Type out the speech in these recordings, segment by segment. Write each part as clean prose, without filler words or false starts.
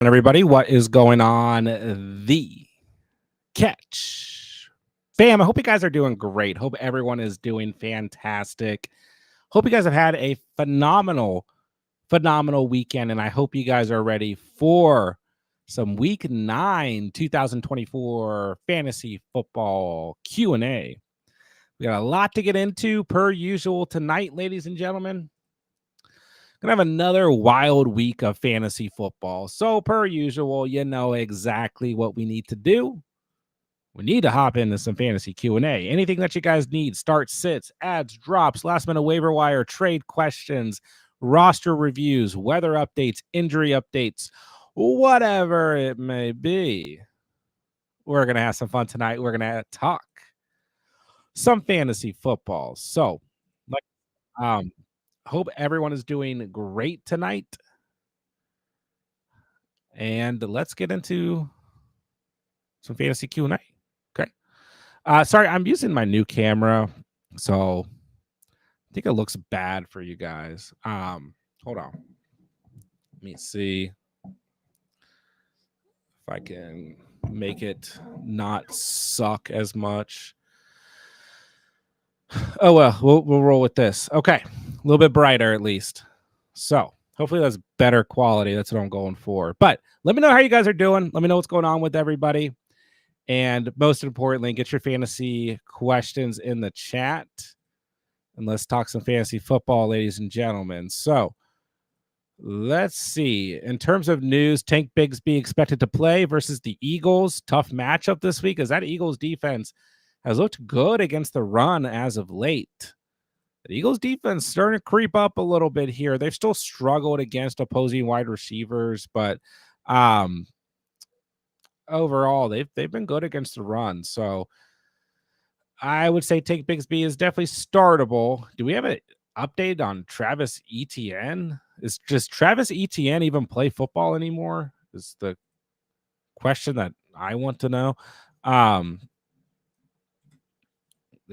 Everybody, what is going on? The catch fam. I hope you guys are doing great. Hope everyone is doing fantastic. Hope you guys have had a phenomenal weekend, and I hope you guys are ready for some week 9 2024 fantasy football Q&A. We got a lot to get into per usual tonight, ladies and gentlemen. Gonna have another wild week of fantasy football. So per usual, you know exactly what we need to do. We need to hop into some fantasy Q&A. Anything that you guys need, start sits, ads, drops, last minute waiver wire, trade questions, roster reviews, weather updates, injury updates, whatever it may be. We're gonna have some fun tonight. We're gonna talk some fantasy football. So, like, hope everyone is doing great tonight. And let's get into some fantasy Q&A. Okay. Sorry, I'm using my new camera, so I think it looks bad for you guys. Hold on. Let me see if I can make it not suck as much. Oh well, we'll roll with this. Okay. A little bit brighter at least. So hopefully that's better quality. That's what I'm going for. But let me know how you guys are doing. Let me know what's going on with everybody. And most importantly, get your fantasy questions in the chat. And let's talk some fantasy football, ladies and gentlemen. So let's see. In terms of news, Tank Bigsby expected to play versus the Eagles. Tough matchup this week as that Eagles defense has looked good against the run as of late. The Eagles defense starting to creep up a little bit here. They've still struggled against opposing wide receivers, but overall they've been good against the run. So I would say Tank Bigsby is definitely startable. Do we have an update on Travis Etienne? Does Travis Etienne even play football anymore? Is the question that I want to know.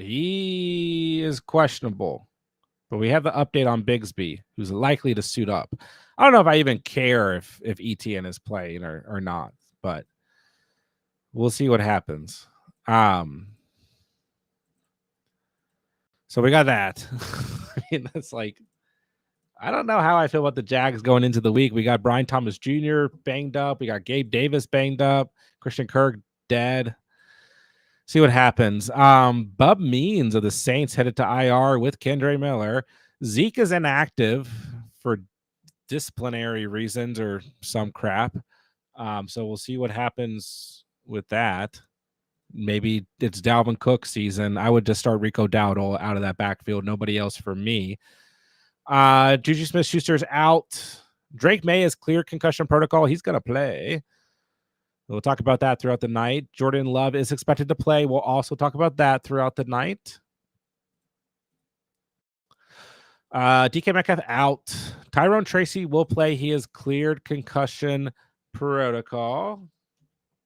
He is questionable, but we have the update on Bigsby, who's likely to suit up. I don't know if I even care if Etienne is playing or not, but we'll see what happens. So we got that. I mean, that's like, I don't know how I feel about the Jags going into the week. We got Brian Thomas Jr. banged up. We got Gabe Davis banged up. Christian Kirk dead. See what happens. Bub Means of the Saints headed to IR with Kendre Miller. Zeke is inactive for disciplinary reasons or some crap. So we'll see what happens with that. Maybe it's Dalvin Cook season. I would just start Rico Dowdle out of that backfield. Nobody else for me. Juju Smith-Schuster's out. Drake May is clear concussion protocol. He's going to play. We'll talk about that throughout the night. Jordan Love is expected to play. We'll also talk about that throughout the night. DK Metcalf out. Tyrone Tracy will play. He is cleared concussion protocol.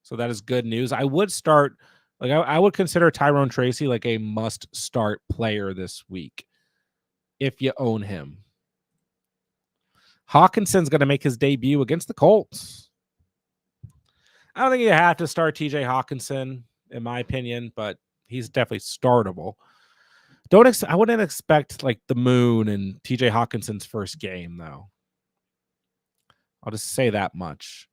So that is good news. I would start, I would consider Tyrone Tracy like a must-start player this week if you own him. Hawkinson's going to make his debut against the Colts. I don't think you have to start TJ Hawkinson, in my opinion, but he's definitely startable. I wouldn't expect like the moon in TJ Hawkinson's first game, though. I'll just say that much.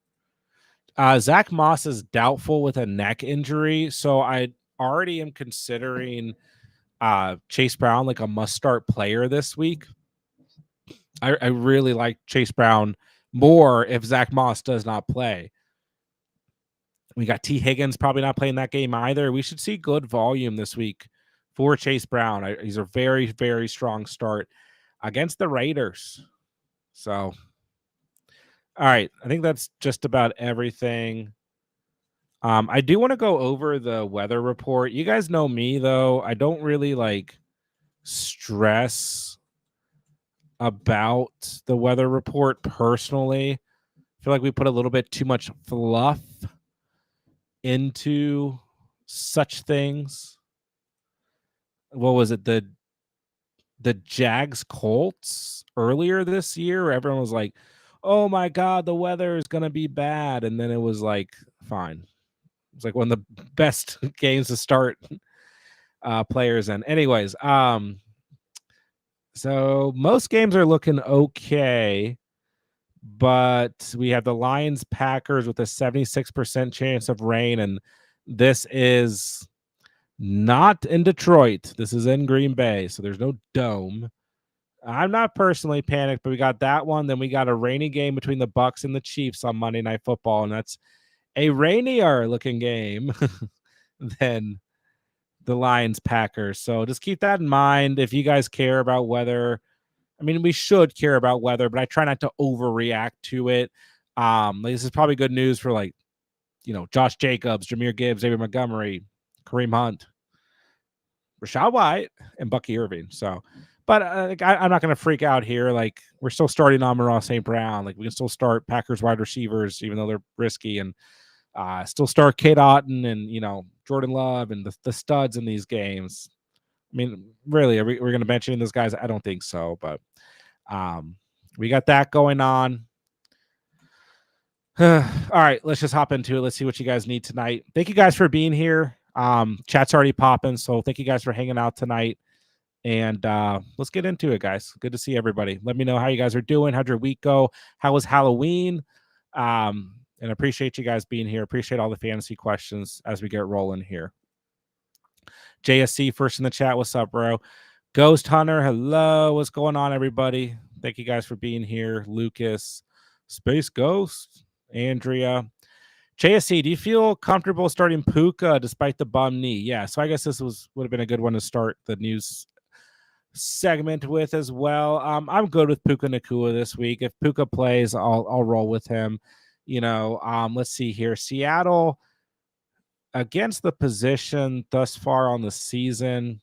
Zach Moss is doubtful with a neck injury, so I already am considering Chase Brown like a must-start player this week. I really like Chase Brown more if Zach Moss does not play. We got T. Higgins probably not playing that game either. We should see good volume this week for Chase Brown. He's a very, very strong start against the Raiders. So, all right. I think that's just about everything. I do want to go over the weather report. You guys know me, though. I don't really like stress about the weather report personally. I feel like we put a little bit too much fluff into such things. What was it? The Jags Colts earlier this year, where everyone was like, oh my God, the weather is going to be bad. And then it was like, fine. It's like one of the best games to start players in. Anyways, so most games are looking okay, but we have the Lions Packers with a 76% chance of rain, and this is not in Detroit. This is in Green Bay, so there's no dome. I'm not personally panicked, but we got that one. Then we got a rainy game between the Bucks and the Chiefs on Monday Night Football, and that's a rainier looking game than the Lions Packers. So just keep that in mind if you guys care about weather. I mean, we should care about weather, but I try not to overreact to it. This is probably good news for like, Josh Jacobs, Jahmyr Gibbs, David Montgomery, Kareem Hunt, Rachaad White, and Bucky Irving. So, but I'm not going to freak out here. Like, we're still starting Amon-Ra St. Brown. Like, we can still start Packers wide receivers, even though they're risky, and still start Kate Otten and, Jordan Love and the studs in these games. I mean, really, we're going to mention those guys? I don't think so, but we got that going on. All right, let's just hop into it. Let's see what you guys need tonight. Thank you guys for being here. Chat's already popping, so thank you guys for hanging out tonight. And let's get into it, guys. Good to see everybody. Let me know how you guys are doing. How'd your week go? How was Halloween? And appreciate you guys being here. Appreciate all the fantasy questions as we get rolling here. JSC first in the chat. What's up, bro? Ghost Hunter, hello. What's going on, everybody? Thank you guys for being here. Lucas, Space Ghost, Andrea. JSC, do you feel comfortable starting Puka despite the bum knee? Yeah, so I guess this would have been a good one to start the news segment with as well. I'm good with Puka Nacua this week. If Puka plays, I'll roll with him. Let's see here. Seattle against the position thus far on the season.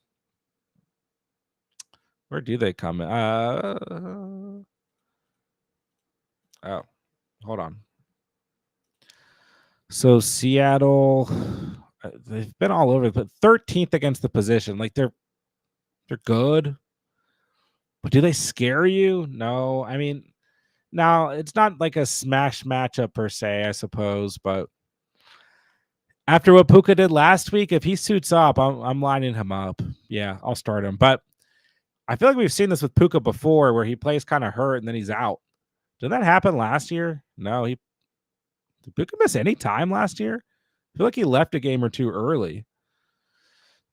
Where do they come in? Oh, hold on. So Seattle, they've been all over, but 13th against the position. Like they're good, but do they scare you? No. I mean, now it's not like a smash matchup per se, I suppose, but after what Puka did last week, if he suits up, I'm lining him up. Yeah, I'll start him. But I feel like we've seen this with Puka before, where he plays kind of hurt and then he's out. Did that happen last year? No, did Puka miss any time last year? I feel like he left a game or two early.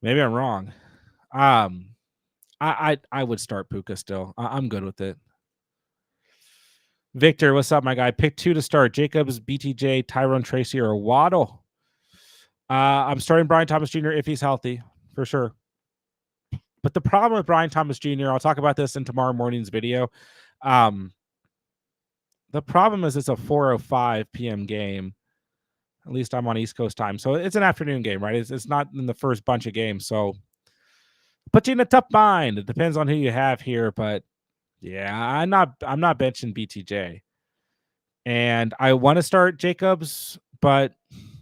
Maybe I'm wrong. I would start Puka still. I'm good with it. Victor, what's up, my guy? Pick 2 to start: Jacobs, BTJ, Tyrone Tracy, or Waddle. I'm starting Brian Thomas Jr. if he's healthy, for sure. But the problem with Brian Thomas Jr., I'll talk about this in tomorrow morning's video. The problem is it's a 4:05 p.m. game. At least I'm on East Coast time. So it's an afternoon game, right? It's not in the first bunch of games. So put you in a tough bind. It depends on who you have here. But yeah, I'm not benching BTJ. And I want to start Jacobs, but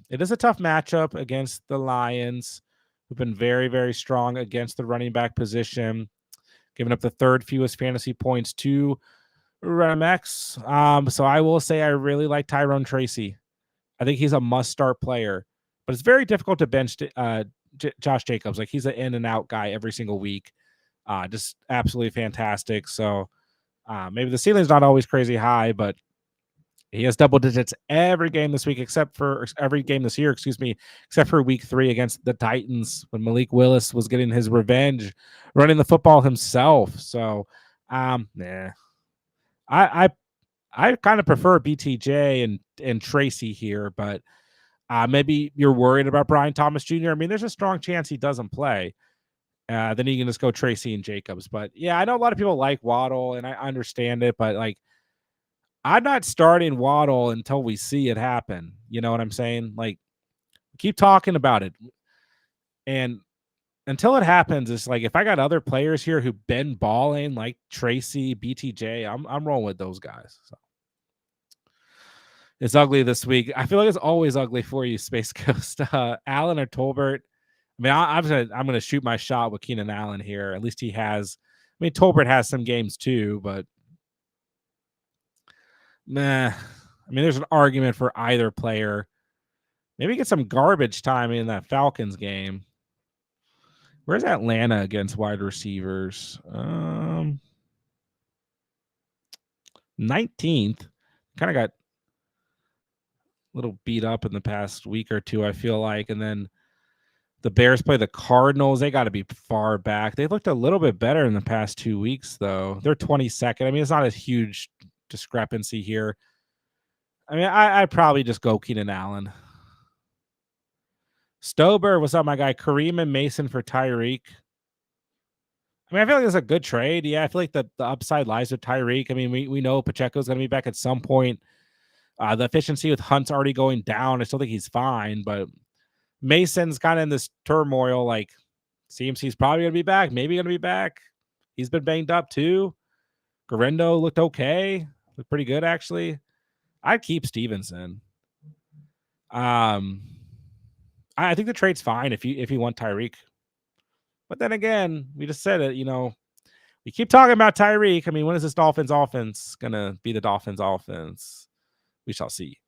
it is a tough matchup against the Lions, who've been very, very strong against the running back position, giving up the third fewest fantasy points to running backs. So I will say I really like Tyrone Tracy. I think he's a must-start player, but it's very difficult to bench Josh Jacobs. Like he's an in-and-out guy every single week. Just absolutely fantastic. So maybe the ceiling's not always crazy high, but he has double digits every game this week, except for every game this year, except for week 3 against the Titans when Malik Willis was getting his revenge running the football himself. So, I kind of prefer BTJ and Tracy here, but maybe you're worried about Brian Thomas Jr. I mean, there's a strong chance he doesn't play. Then you can just go Tracy and Jacobs. But yeah, I know a lot of people like Waddle, and I understand it, but like, I'm not starting Waddle until we see it happen. You know what I'm saying? Like, keep talking about it. And until it happens, it's like if I got other players here who've been balling like Tracy, BTJ, I'm rolling with those guys. So it's ugly this week. I feel like it's always ugly for you, Space Coast. Allen or Tolbert. I mean, I'm gonna shoot my shot with Keenan Allen here. At least he has. I mean, Tolbert has some games too, but Nah. I mean, there's an argument for either player. Maybe get some garbage time in that Falcons game. Where's Atlanta against wide receivers? 19th. Kind of got a little beat up in the past week or two, I feel like. And then the Bears play the Cardinals. They got to be far back. They looked a little bit better in the past 2 weeks, though. They're 22nd. I mean, it's not a huge discrepancy here. I mean, I'd probably just go Keenan Allen. Stober, what's up, my guy? Kareem and Mason for Tyreek. I mean, I feel like it's a good trade. Yeah, I feel like the upside lies with Tyreek. I mean, we know Pacheco's going to be back at some point. The efficiency with Hunt's already going down. I still think he's fine, but Mason's kind of in this turmoil. Like, seems he's probably going to be back. Maybe going to be back. He's been banged up too. Garendo looked okay. Looked pretty good, actually. I'd keep Stevenson. I think the trade's fine if you want Tyreek. But then again, we just said it, we keep talking about Tyreek. I mean, when is this Dolphins offense going to be the Dolphins offense? We shall see.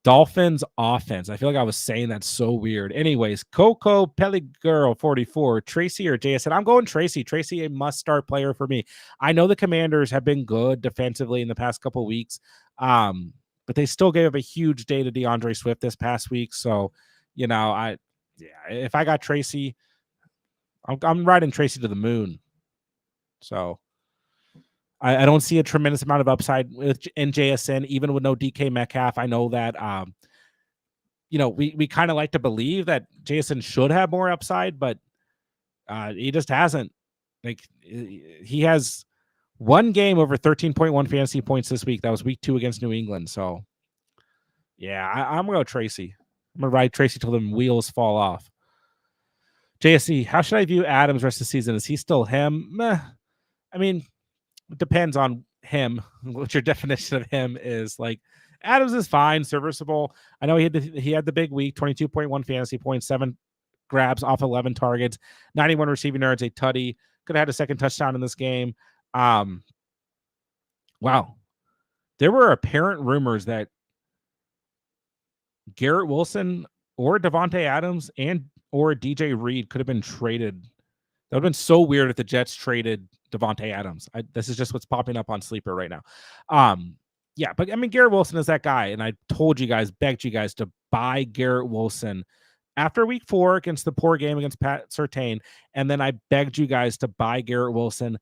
Dolphins offense. I feel like I was saying that so weird. Anyways, Coco Peligirl 44, Tracy or JSN. I'm going Tracy. Tracy, a must-start player for me. I know the Commanders have been good defensively in the past couple of weeks, but they still gave up a huge day to DeAndre Swift this past week. So, if I got Tracy, I'm riding Tracy to the moon. So I don't see a tremendous amount of upside in JSN, even with no DK Metcalf. I know that, we kind of like to believe that JSN should have more upside, but he just hasn't. Like, he has one game over 13.1 fantasy points this week. That was week 2 against New England. So, yeah, I'm going to go Tracy. I'm going to ride Tracy till the wheels fall off. JSC, how should I view Adams rest of the season? Is he still him? Meh. I mean, it depends on him, what your definition of him is. Like, Adams is fine, serviceable. I know he had the big week, 22.1 fantasy points, 7 grabs off 11 targets, 91 receiving yards, a tutty. Could have had a second touchdown in this game. Wow. There were apparent rumors that Garrett Wilson or Devontae Adams or DJ Reed could have been traded. That would have been so weird if the Jets traded Devontae Adams. This is just what's popping up on Sleeper right now. Yeah, but I mean, Garrett Wilson is that guy. And I begged you guys to buy Garrett Wilson after week 4 against the poor game against Pat Surtain. And then I begged you guys to buy Garrett Wilson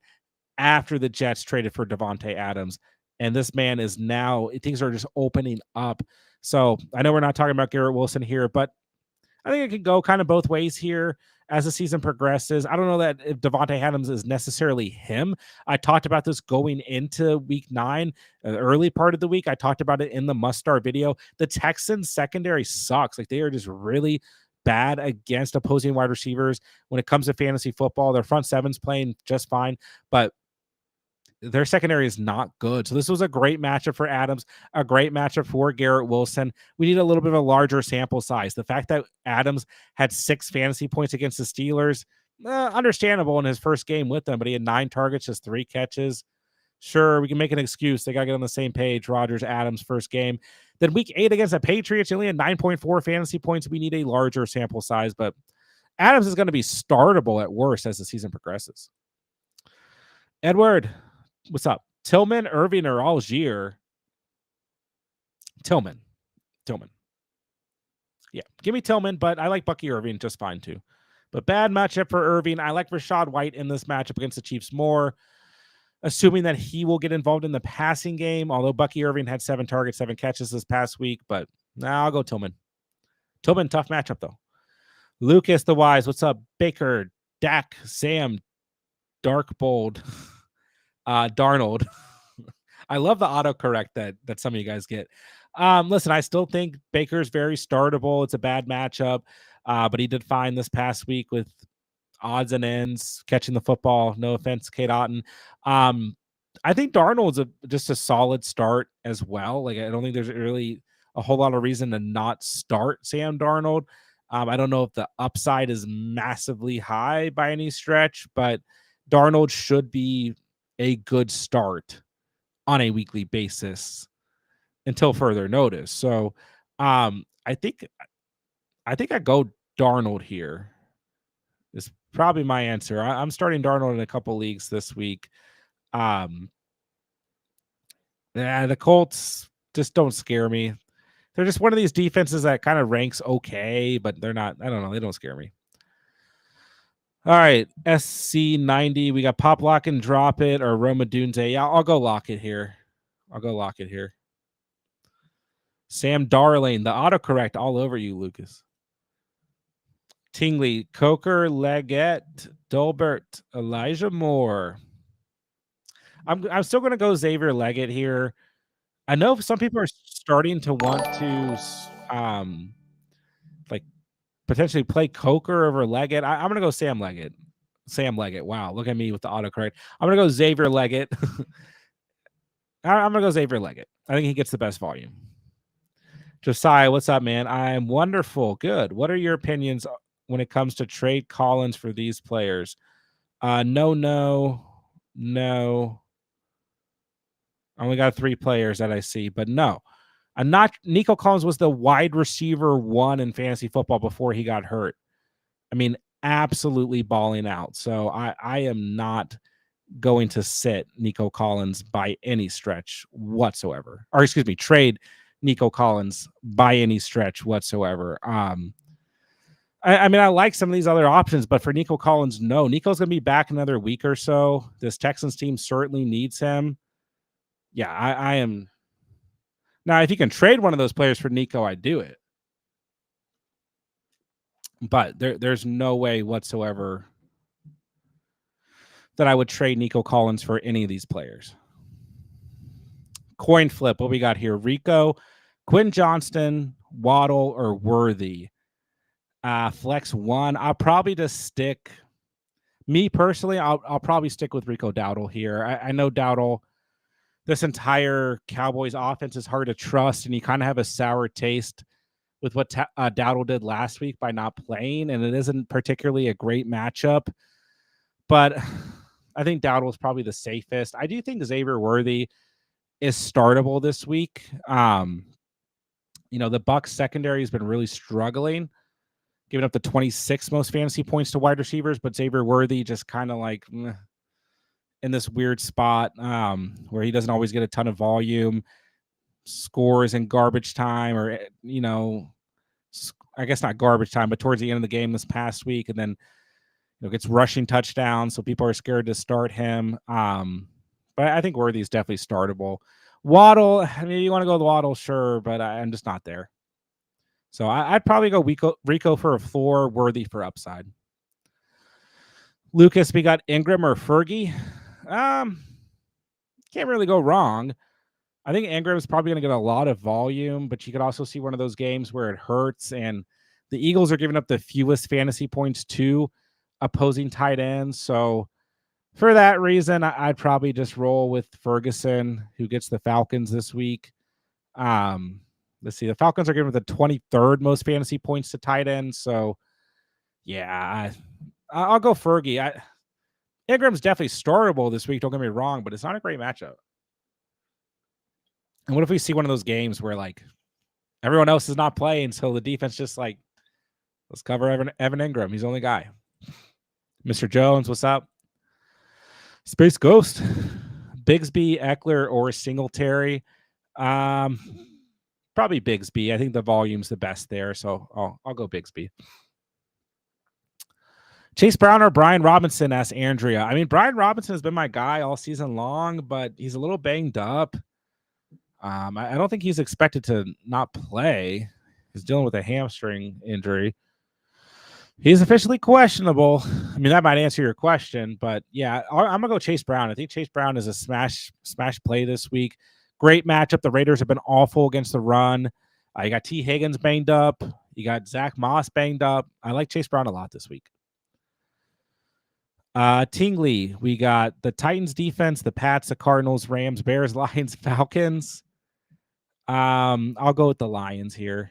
after the Jets traded for Devontae Adams. And this man is now, things are just opening up. So I know we're not talking about Garrett Wilson here, but I think it could go kind of both ways here as the season progresses. I don't know that if Devontae Adams is necessarily him. I talked about this going into week 9, early part of the week. I talked about it in the must-start video. The Texans secondary sucks. Like, they are just really bad against opposing wide receivers when it comes to fantasy football. Their front seven's playing just fine, but their secondary is not good. So this was a great matchup for Adams, a great matchup for Garrett Wilson. We need a little bit of a larger sample size. The fact that Adams had 6 fantasy points against the Steelers, understandable in his first game with them, but he had 9 targets, just 3 catches. Sure, we can make an excuse. They got to get on the same page. Rodgers, Adams, first game. Then week 8 against the Patriots, he only had 9.4 fantasy points. We need a larger sample size, but Adams is going to be startable at worst as the season progresses. Edward, what's up? Tillman, Irving, or Algier? Tillman. Yeah, give me Tillman, but I like Bucky Irving just fine too. But bad matchup for Irving. I like Rachaad White in this matchup against the Chiefs more, assuming that he will get involved in the passing game, although Bucky Irving had 7 targets, 7 catches this past week. But I'll go Tillman. Tillman, tough matchup, though. Lucas the Wise, what's up? Baker, Dak, Sam, Dark Bold, Darnold. I love the autocorrect that some of you guys get. Listen, I still think Baker's very startable. It's a bad matchup, but he did fine this past week with odds and ends, catching the football. No offense, Kate Otten. I think Darnold's just a solid start as well. Like, I don't think there's really a whole lot of reason to not start Sam Darnold. I don't know if the upside is massively high by any stretch, but Darnold should be a good start on a weekly basis until further notice. So I think I go Darnold here. Is probably my answer. I'm starting Darnold in a couple leagues this week. Yeah, the Colts just don't scare me. They're just one of these defenses that kind of ranks okay, but they're not. I don't know. They don't scare me. All right, SC90. We got Pop Lock and Drop It or Roma Dunze. Yeah, I'll go Lock It here. Sam Darling, the autocorrect all over you, Lucas. Tingley, Coker, Leggett, Dolbert, Elijah Moore. I'm still going to go Xavier Leggett here. I know some people are starting to want to like potentially play Coker over Leggett. I'm going to go Sam Leggett. Wow, look at me with the autocorrect. I'm going to go Xavier Leggett. I'm going to go Xavier Leggett. I think he gets the best volume. Josiah, what's up, man? I'm wonderful. Good. What are your opinions when it comes to trade Collins for these players? No. I only got 3 players that I see, but no. I'm not. Nico Collins was the wide receiver 1 in fantasy football before he got hurt. I mean, absolutely balling out. So I am not going to sit Nico Collins by any stretch whatsoever. Or excuse me, trade Nico Collins by any stretch whatsoever. I mean, I like some of these other options, but for Nico Collins, no. Nico's going to be back another week or so. This Texans team certainly needs him. Yeah, I am. Now, if you can trade one of those players for Nico, I'd do it. But there's no way whatsoever that I would trade Nico Collins for any of these players. Coin flip. What we got here? Rico, Quinn Johnston, Waddle, or Worthy. Flex 1. I'll probably just stick. Me personally, I'll probably stick with Rico Dowdle here. I know Dowdle. This entire Cowboys offense is hard to trust, and you kind of have a sour taste with what Dowdle did last week by not playing, and it isn't particularly a great matchup. But I think Dowdle is probably the safest. I do think Xavier Worthy is startable this week. The Bucs secondary has been really struggling, giving up the 26th most fantasy points to wide receivers, but Xavier Worthy just kind of like in this weird spot where he doesn't always get a ton of volume, scores in garbage time, or I guess not garbage time, but towards the end of the game this past week, and then gets rushing touchdowns, so people are scared to start him. But I think Worthy is definitely startable. Waddle, I mean, you want to go with Waddle, sure, but I'm just not there. So I'd probably go Rico for a floor, Worthy for upside. Lucas, we got Ingram or Fergie. Can't really go wrong. I think Ingram's probably going to get a lot of volume, but you could also see one of those games where it hurts, and the Eagles are giving up the fewest fantasy points to opposing tight ends. So for that reason, I'd probably just roll with Ferguson, who gets the Falcons this week. Let's see. The Falcons are giving the 23rd most fantasy points to tight ends. So, yeah, I'll go Fergie. Ingram's definitely startable this week. Don't get me wrong, but it's not a great matchup. And what if we see one of those games where like everyone else is not playing, so the defense just like, let's cover Evan Ingram. He's the only guy. Mr. Jones, what's up? Space Ghost, Bigsby, Eckler, or Singletary. Probably Bigsby. I think the volume's the best there, so I'll go Bigsby. Chase Brown or Brian Robinson, asks Andrea. I mean, Brian Robinson has been my guy all season long, but he's a little banged up. I don't think he's expected to not play. He's dealing with a hamstring injury. He's officially questionable. I mean, that might answer your question, but yeah, I'm gonna go Chase Brown. I think Chase Brown is a smash play this week. Great matchup. The Raiders have been awful against the run. You got T. Higgins banged up. You got Zach Moss banged up. I like Chase Brown a lot this week. Tingley, we got the Titans defense, the Pats, the Cardinals, Rams, Bears, Lions, Falcons. I'll go with the Lions here.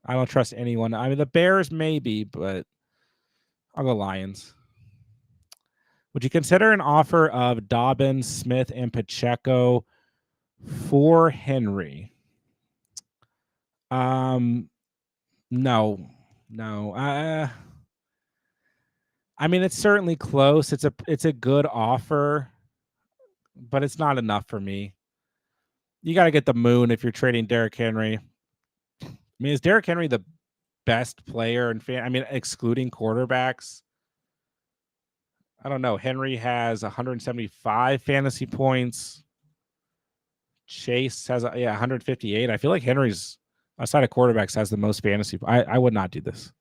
I don't trust anyone. I mean, the Bears maybe, but I'll go Lions. Would you consider an offer of Dobbins, Smith, and Pacheco for Henry. No. I mean, it's certainly close. It's a good offer, but it's not enough for me. You got to get the moon if you're trading Derrick Henry. I mean, is Derrick Henry the best player in I mean, excluding quarterbacks? I don't know. Henry has 175 fantasy points. Chase has 158. I feel like Henry's outside of quarterbacks has the most fantasy. I would not do this.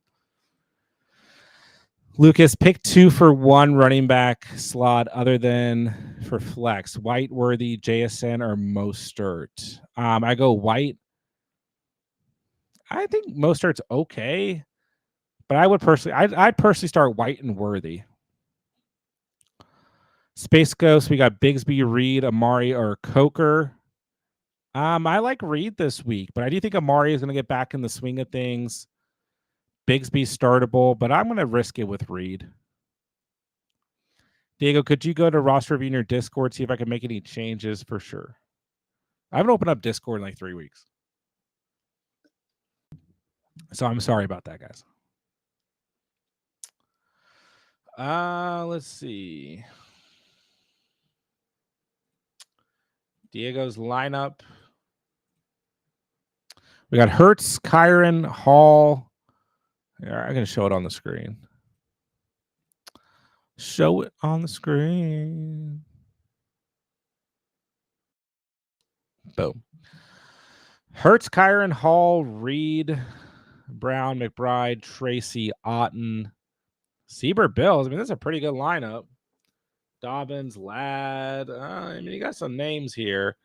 Lucas, pick 2 for 1 running back slot other than for flex. White, Worthy, JSN, or Mostert. I go White. I think Mostert's okay, but I'd personally start White and Worthy. Space Ghost, we got Bigsby, Reed, Amari, or Coker. I like Reed this week, but I do think Amari is going to get back in the swing of things. Bigsby startable, but I'm going to risk it with Reed. Diego, could you go to roster review in your Discord, see if I can make any changes? For sure. I haven't opened up Discord in like 3 weeks. So I'm sorry about that, guys. Let's see. Diego's lineup. We got Hertz, Kyron, Hall. Yeah, I'm going to show it on the screen. Show it on the screen. Boom. Hertz, Kyron, Hall, Reed, Brown, McBride, Tracy, Otten, Siebert, Bills. I mean, that's a pretty good lineup. Dobbins, Ladd. I mean, you got some names here.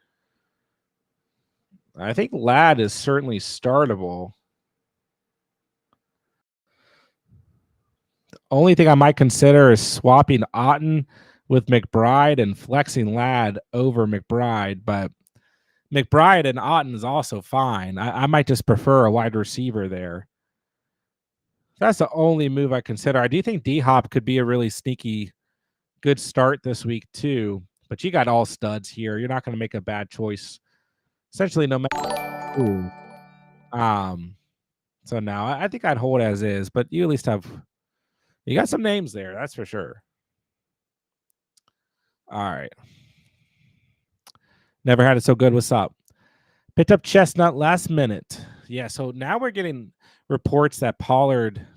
I think Ladd is certainly startable. The only thing I might consider is swapping Otten with McBride and flexing Ladd over McBride, but McBride and Otten is also fine. I might just prefer a wide receiver there. That's the only move I consider. I do think D-Hop could be a really sneaky good start this week too, but you got all studs here. You're not going to make a bad choice. Essentially, no matter who. So now I think I'd hold as is, but you at least you got some names there, that's for sure. All right. Never had it so good. What's up? Picked up Chestnut last minute. Yeah, so now we're getting reports that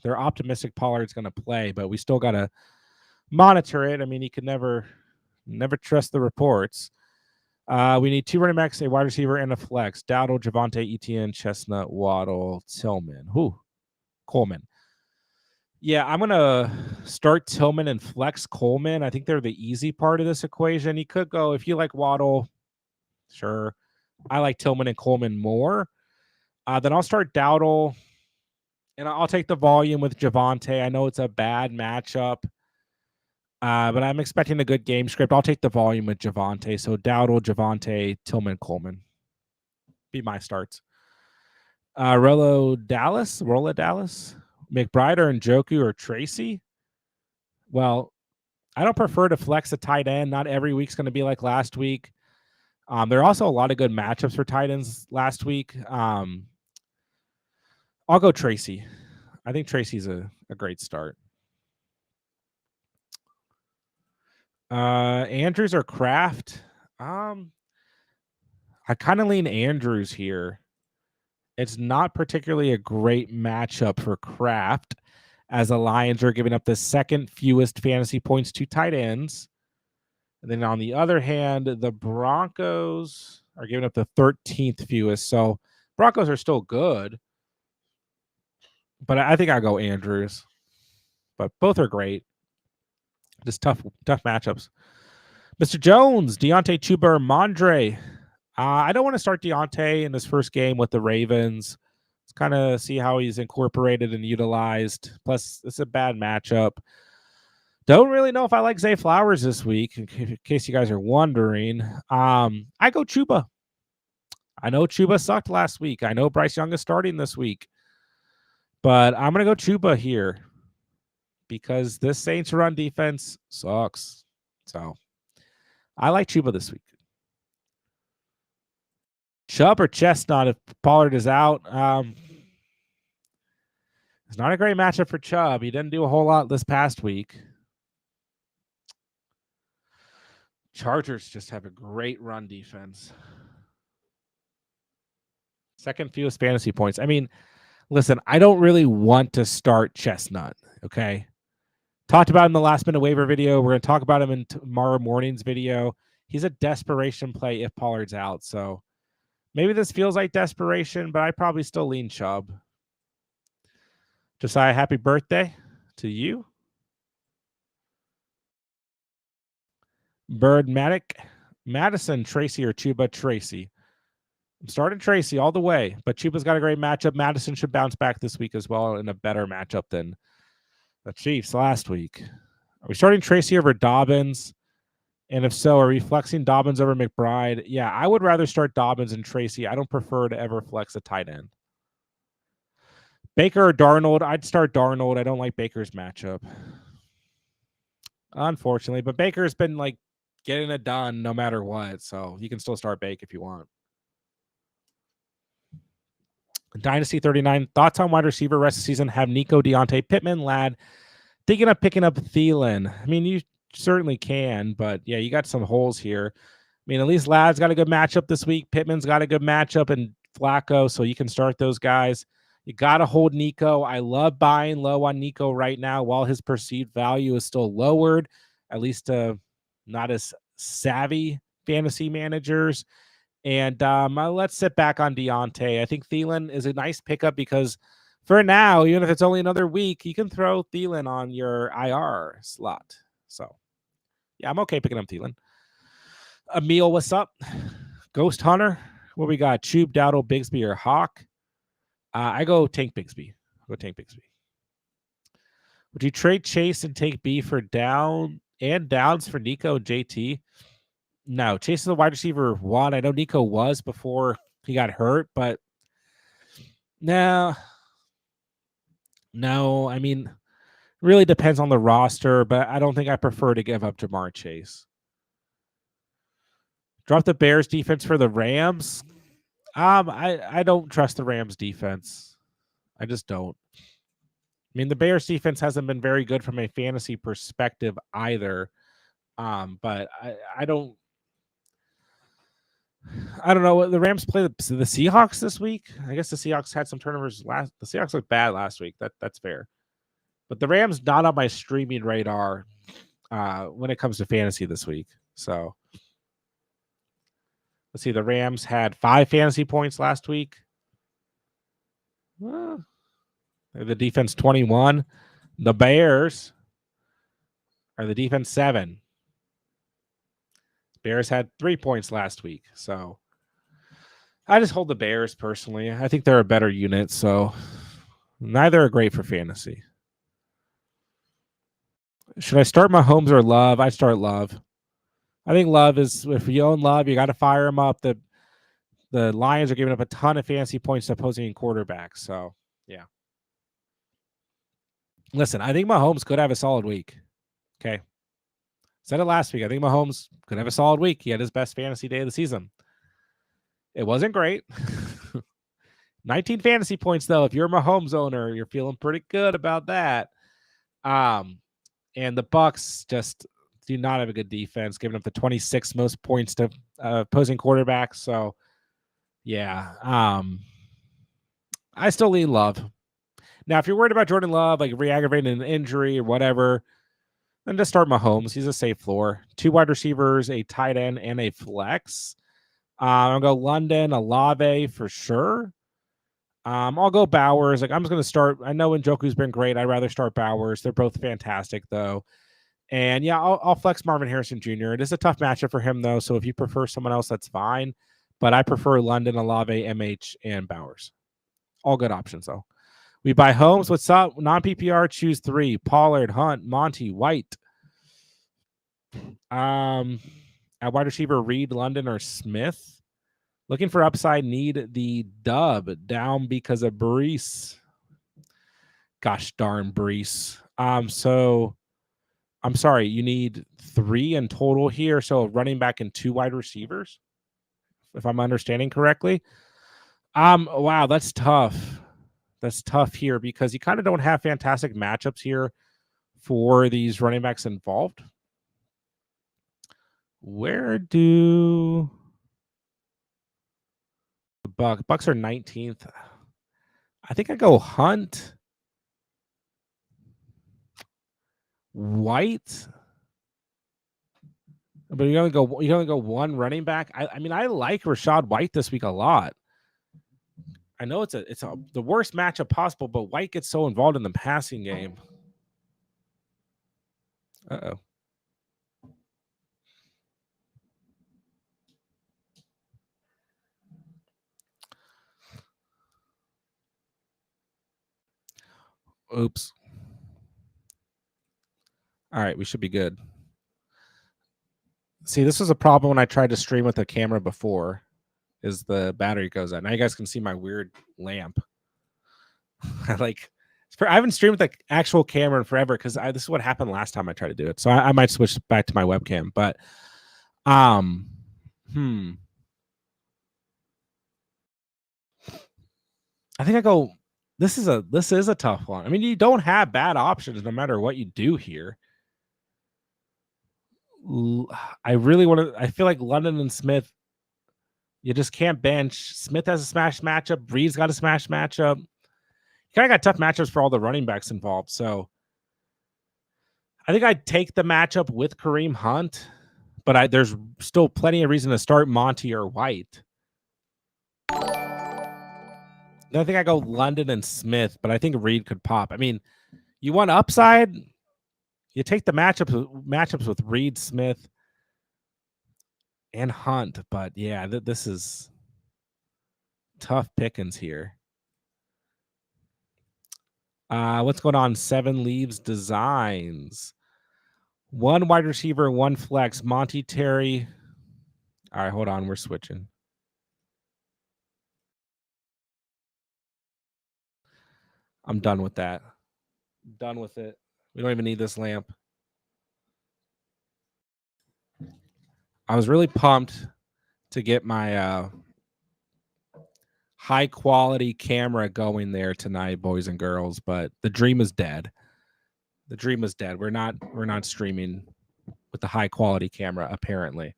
they're optimistic Pollard's going to play, but we still got to monitor it. I mean, you can never trust the reports. We need 2 running backs, a wide receiver, and a flex. Dowdle, Javonte, Etienne, Chestnut, Waddle, Tillman. Coleman. Yeah, I'm going to start Tillman and flex Coleman. I think they're the easy part of this equation. You could go, if you like Waddle, sure. I like Tillman and Coleman more. Then I'll start Dowdle, and I'll take the volume with Javonte. I know it's a bad matchup, but I'm expecting a good game script. I'll take the volume with Javonte. So Dowdle, Javonte, Tillman, Coleman. Be my starts. Rolla Dallas, McBride or Njoku or Tracy. Well, I don't prefer to flex a tight end. Not every week's going to be like last week. There are also a lot of good matchups for tight ends last week. I'll go Tracy. I think Tracy's a great start. Andrews or Kraft? I kind of lean Andrews here. It's not particularly a great matchup for Kraft, as the Lions are giving up the second fewest fantasy points to tight ends. And then on the other hand, the Broncos are giving up the 13th fewest. So Broncos are still good, but I think I'll go Andrews. But both are great. Just tough matchups. Mr. Jones, Deontay, Chuba, Mondre. I don't want to start Deontay in this first game with the Ravens. Let's kind of see how he's incorporated and utilized. Plus, it's a bad matchup. Don't really know if I like Zay Flowers this week, in case you guys are wondering. I go Chuba. I know Chuba sucked last week. I know Bryce Young is starting this week. But I'm going to go Chuba here because this Saints run defense sucks. So I like Chuba this week. Chubb or Chestnut if Pollard is out. It's not a great matchup for Chubb. He didn't do a whole lot this past week. Chargers just have a great run defense. Second fewest fantasy points. I mean, listen, I don't really want to start Chestnut, okay? Talked about him in the last minute waiver video. We're going to talk about him in tomorrow morning's video. He's a desperation play if Pollard's out. So maybe this feels like desperation, but I probably still lean Chubb. Josiah, happy birthday to you. Bird Madison, Tracy, or Chuba, Tracy. I'm starting Tracy all the way, but Chuba's got a great matchup. Madison should bounce back this week as well in a better matchup than the Chiefs last week. Are we starting Tracy over Dobbins? And if so, are we flexing Dobbins over McBride? Yeah, I would rather start Dobbins and Tracy. I don't prefer to ever flex a tight end. Baker or Darnold? I'd start Darnold. I don't like Baker's matchup, unfortunately. But Baker's been like getting it done no matter what. So you can still start Baker if you want. Dynasty 39. Thoughts on wide receiver rest of the season? Have Nico, Deontay, Pittman, Ladd. Thinking of picking up Thielen. I mean, you certainly can, but yeah, you got some holes here. I mean, at least Ladd's got a good matchup this week. Pittman's got a good matchup, and Flacco, so you can start those guys. You got to hold Nico. I love buying low on Nico right now while his perceived value is still lowered, at least not as savvy fantasy managers. And let's sit back on Deontay. I think Thielen is a nice pickup because for now, even if it's only another week, you can throw Thielen on your IR slot. So, yeah, I'm okay picking up Thielen. Emil, what's up? Ghost Hunter. What we got? Chube, Dowdle, Bigsby, or Hawk? I go Tank Bigsby. Would you trade Chase and take B for Downs for Nico and JT? No, Chase is the wide receiver one. I know Nico was before he got hurt, but no. I mean, really depends on the roster, but I don't think I prefer to give up Jamar Chase. Drop the Bears defense for the Rams. I don't trust the Rams defense. I just don't. I mean, the Bears defense hasn't been very good from a fantasy perspective either. But I don't know. The Rams play the Seahawks this week. I guess the Seahawks had some turnovers the Seahawks looked bad last week. That's fair. But the Rams not on my streaming radar when it comes to fantasy this week. So let's see. The Rams had 5 fantasy points last week. The defense 21. The Bears are the defense 7. Bears had 3 points last week. So I just hold the Bears personally. I think they're a better unit. So neither are great for fantasy. Should I start Mahomes or Love? I start Love. I think Love is, if you own Love, you got to fire him up. The Lions are giving up a ton of fantasy points to opposing quarterbacks. So, yeah. Listen, I think Mahomes could have a solid week. Okay. Said it last week. I think Mahomes could have a solid week. He had his best fantasy day of the season. It wasn't great. 19 fantasy points, though. If you're a Mahomes owner, you're feeling pretty good about that. And the Bucs just do not have a good defense, giving up the 26th most points to opposing quarterbacks. So, yeah, I still lean Love. Now, if you're worried about Jordan Love, like re-aggravating an injury or whatever, then just start Mahomes. He's a safe floor. 2 wide receivers, a tight end, and a flex. I'll go London, Olave for sure. I'll go Bowers. Like, I'm just going to start. I know Njoku's been great. I'd rather start Bowers. They're both fantastic, though. And, yeah, I'll flex Marvin Harrison Jr. It is a tough matchup for him, though. So if you prefer someone else, that's fine. But I prefer London, Olave, MH, and Bowers. All good options, though. We buy Holmes. What's up? Non-PPR, choose 3. Pollard, Hunt, Monty, White. At wide receiver, Reed, London, or Smith. Looking for upside, need the dub. Down because of Brees. Gosh darn Brees. So I'm sorry, you need 3 in total here. So running back and 2 wide receivers. if I'm understanding correctly. Wow, that's tough. That's tough here because you kind of don't have fantastic matchups here for these running backs involved. Where do the Bucks are 19th? I think I go Hunt, White. But you only go one running back. I mean, I like Rachaad White this week a lot. I know it's the worst matchup possible, but White gets so involved in the passing game. Uh-oh. Oops. All right, we should be good. See, this was a problem when I tried to stream with a camera before, is the battery goes out. Now you guys can see my weird lamp. I haven't streamed with the actual camera in forever because this is what happened last time I tried to do it. So I might switch back to my webcam. But I think I go. This is a tough one. I mean, you don't have bad options no matter what you do here. I really want to. I feel like London and Smith, you just can't bench. Smith has a smash matchup. Reed's got a smash matchup. You kind of got tough matchups for all the running backs involved. So I think I'd take the matchup with Kareem Hunt, but there's still plenty of reason to start Monty or White. I think I go London and Smith, but I think Reed could pop. I mean, you want upside, you take the matchups with Reed, Smith, and Hunt. But yeah, this is tough pickings here. What's going on? 7 Leaves Designs. 1 wide receiver, 1 flex. Monty, Terry. All right, hold on. We're switching. I'm done with that. Done with it. We don't even need this lamp. I was really pumped to get my high quality camera going there tonight, boys and girls, but the dream is dead. The dream is dead. We're not streaming with the high quality camera, apparently.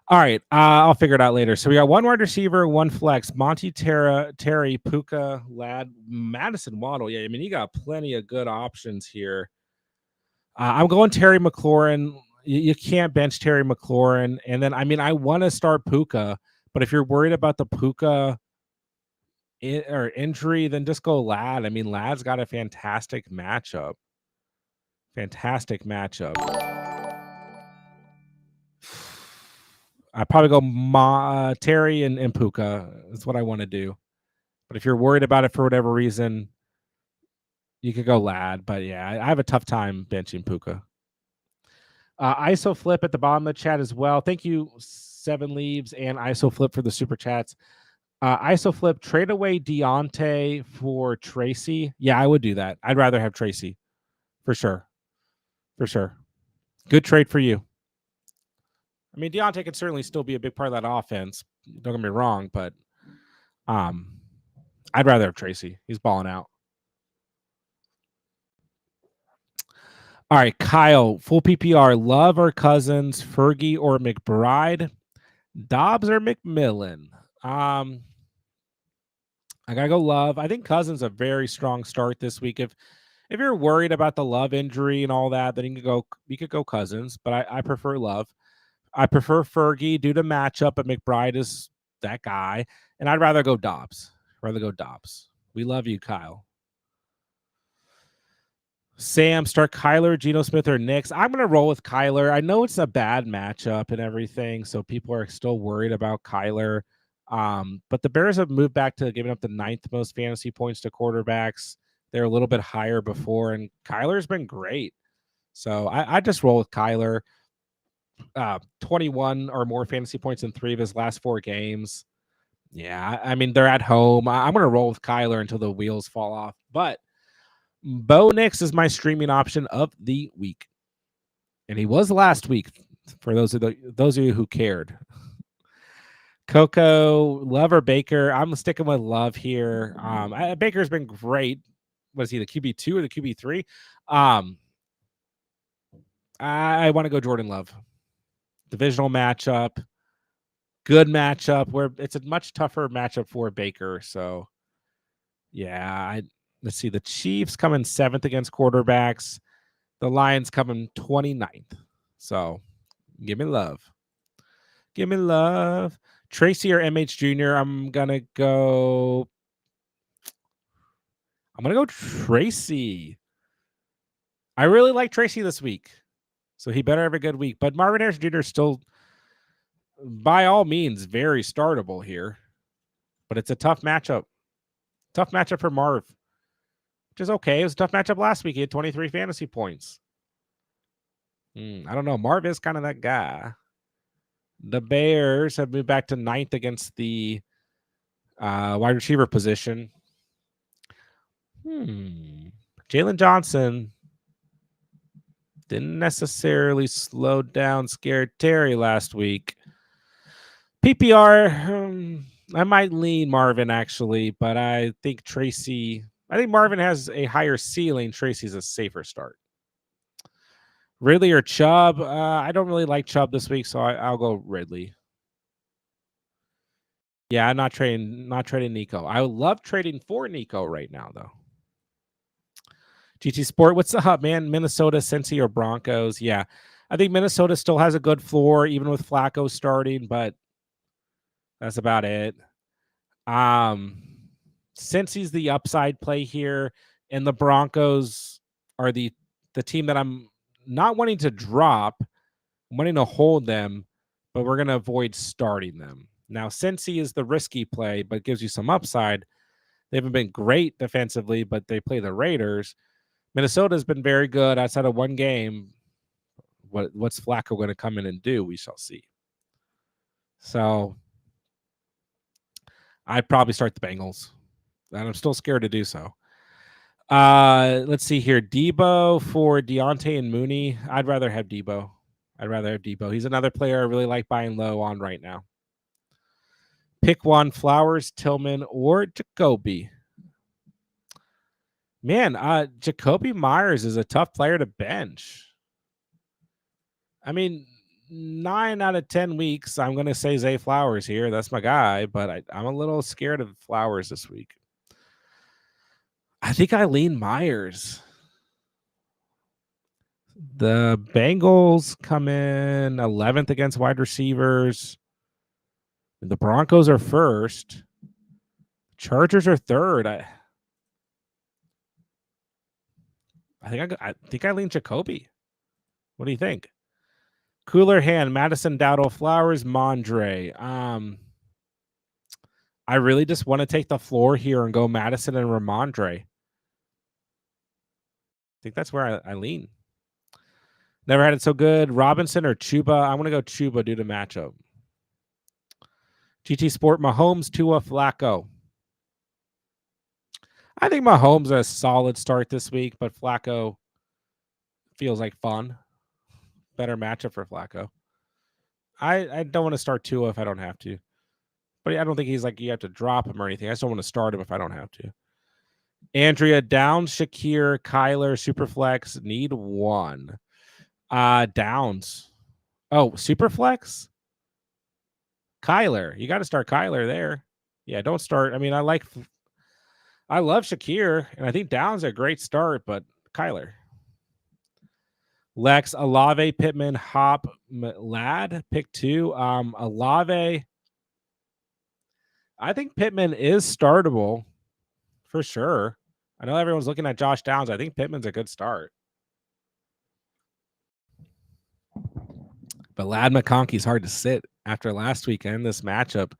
All right, I'll figure it out later. So we got 1 wide receiver, 1 flex. Monty, Terry, Puka, Ladd, Madison, Waddle. Yeah, I mean, you got plenty of good options here. I'm going Terry McLaurin. You can't bench Terry McLaurin. And then, I mean, I want to start Puka, but if you're worried about the Puka injury, then just go Ladd. I mean, Ladd's got a fantastic matchup. I probably go Terry and Puka. That's what I want to do. But if you're worried about it for whatever reason, you could go Ladd. But yeah, I have a tough time benching Puka. ISO Flip at the bottom of the chat as well. Thank you, 7 Leaves and ISO Flip for the super chats. ISO Flip, trade away Deontay for Tracy. Yeah, I would do that. I'd rather have Tracy for sure. Good trade for you. I mean, Deontay could certainly still be a big part of that offense. Don't get me wrong, but I'd rather have Tracy. He's balling out. All right, Kyle, full PPR. Love or Cousins, Fergie or McBride, Dobbs or McMillan. I gotta go Love. I think Cousins a very strong start this week. If you're worried about the Love injury and all that, then you could go Cousins. But I prefer Love. I prefer Fergie due to matchup, but McBride is that guy, and I'd rather go Dobbs. We love you, Kyle. Sam, start Kyler, Geno Smith, or Nix. I'm going to roll with Kyler. I know it's a bad matchup and everything, so people are still worried about Kyler. But the Bears have moved back to giving up the 9th most fantasy points to quarterbacks. They're a little bit higher before, and Kyler's been great. So I just roll with Kyler. 21 or more fantasy points in 3 of his last 4 games. Yeah, I mean, they're at home. I'm going to roll with Kyler until the wheels fall off. But Bo Nix is my streaming option of the week. And he was last week for those of you who cared. Coco, Love or Baker? I'm sticking with Love here. Baker's been great. Was he the QB2 or the QB3? I want to go Jordan Love. Divisional matchup, good matchup where it's a much tougher matchup for Baker. So, yeah, let's see. The Chiefs come in 7th against quarterbacks. The Lions come in 29th. So, give me Love. Give me Love. Tracy or MH Jr. I'm gonna go Tracy. I really like Tracy this week, so he better have a good week. But Marvin Harris Jr. is still, by all means, very startable here. But it's a tough matchup. Tough matchup for Marv, which is okay. It was a tough matchup last week. He had 23 fantasy points. I don't know. Marv is kind of that guy. The Bears have moved back to 9th against the wide receiver position. Jalen Johnson didn't necessarily slow down Scared Terry last week. PPR, I might lean Marvin actually, but I think Marvin has a higher ceiling. Tracy's a safer start. Ridley or Chubb? I don't really like Chubb this week, so I'll go Ridley. Yeah, I'm not trading Nico. I love trading for Nico right now, though. GT Sport, what's up, man? Minnesota, Cincy, or Broncos? Yeah, I think Minnesota still has a good floor, even with Flacco starting, but that's about it. Cincy's the upside play here, and the Broncos are the team that I'm not wanting to drop. I'm wanting to hold them, but we're going to avoid starting them. Now, Cincy is the risky play, but gives you some upside. They haven't been great defensively, but they play the Raiders. Minnesota's been very good outside of one game. What's Flacco going to come in and do? We shall see. So I'd probably start the Bengals, and I'm still scared to do so. Let's see here. Debo for Deontay and Mooney. I'd rather have Debo. He's another player I really like buying low on right now. Pick one: Flowers, Tillman, or Jacoby. Man, Jacoby Myers is a tough player to bench. I mean, 9 out of 10 weeks, I'm going to say Zay Flowers here. That's my guy, but I'm a little scared of Flowers this week. I think I lean Myers. The Bengals come in 11th against wide receivers. The Broncos are first. Chargers are third. I think I lean Jacoby. What do you think? Cooler hand, Madison, Dowdle, Flowers, Mondre. I really just want to take the floor here and go Madison and Ramondre. I think that's where I lean. Never had it so good. Robinson or Chuba? I want to go Chuba due to matchup. GT Sport, Mahomes, Tua, Flacco. I think Mahomes a solid start this week, but Flacco feels like fun. Better matchup for Flacco. I don't want to start Tua if I don't have to. But I don't think he's like you have to drop him or anything. I just don't want to start him if I don't have to. Andrea, Downs, Shakir, Kyler, Superflex, need one. Downs. Oh, Superflex? Kyler. You got to start Kyler there. Yeah, don't start. I mean, I love Shakir, and I think Downs a great start, but Kyler. Lex, Olave, Pittman, Hop, Ladd, pick 2. Olave. I think Pittman is startable for sure. I know everyone's looking at Josh Downs. I think Pittman's a good start. But Ladd McConkey's hard to sit after last weekend, this matchup.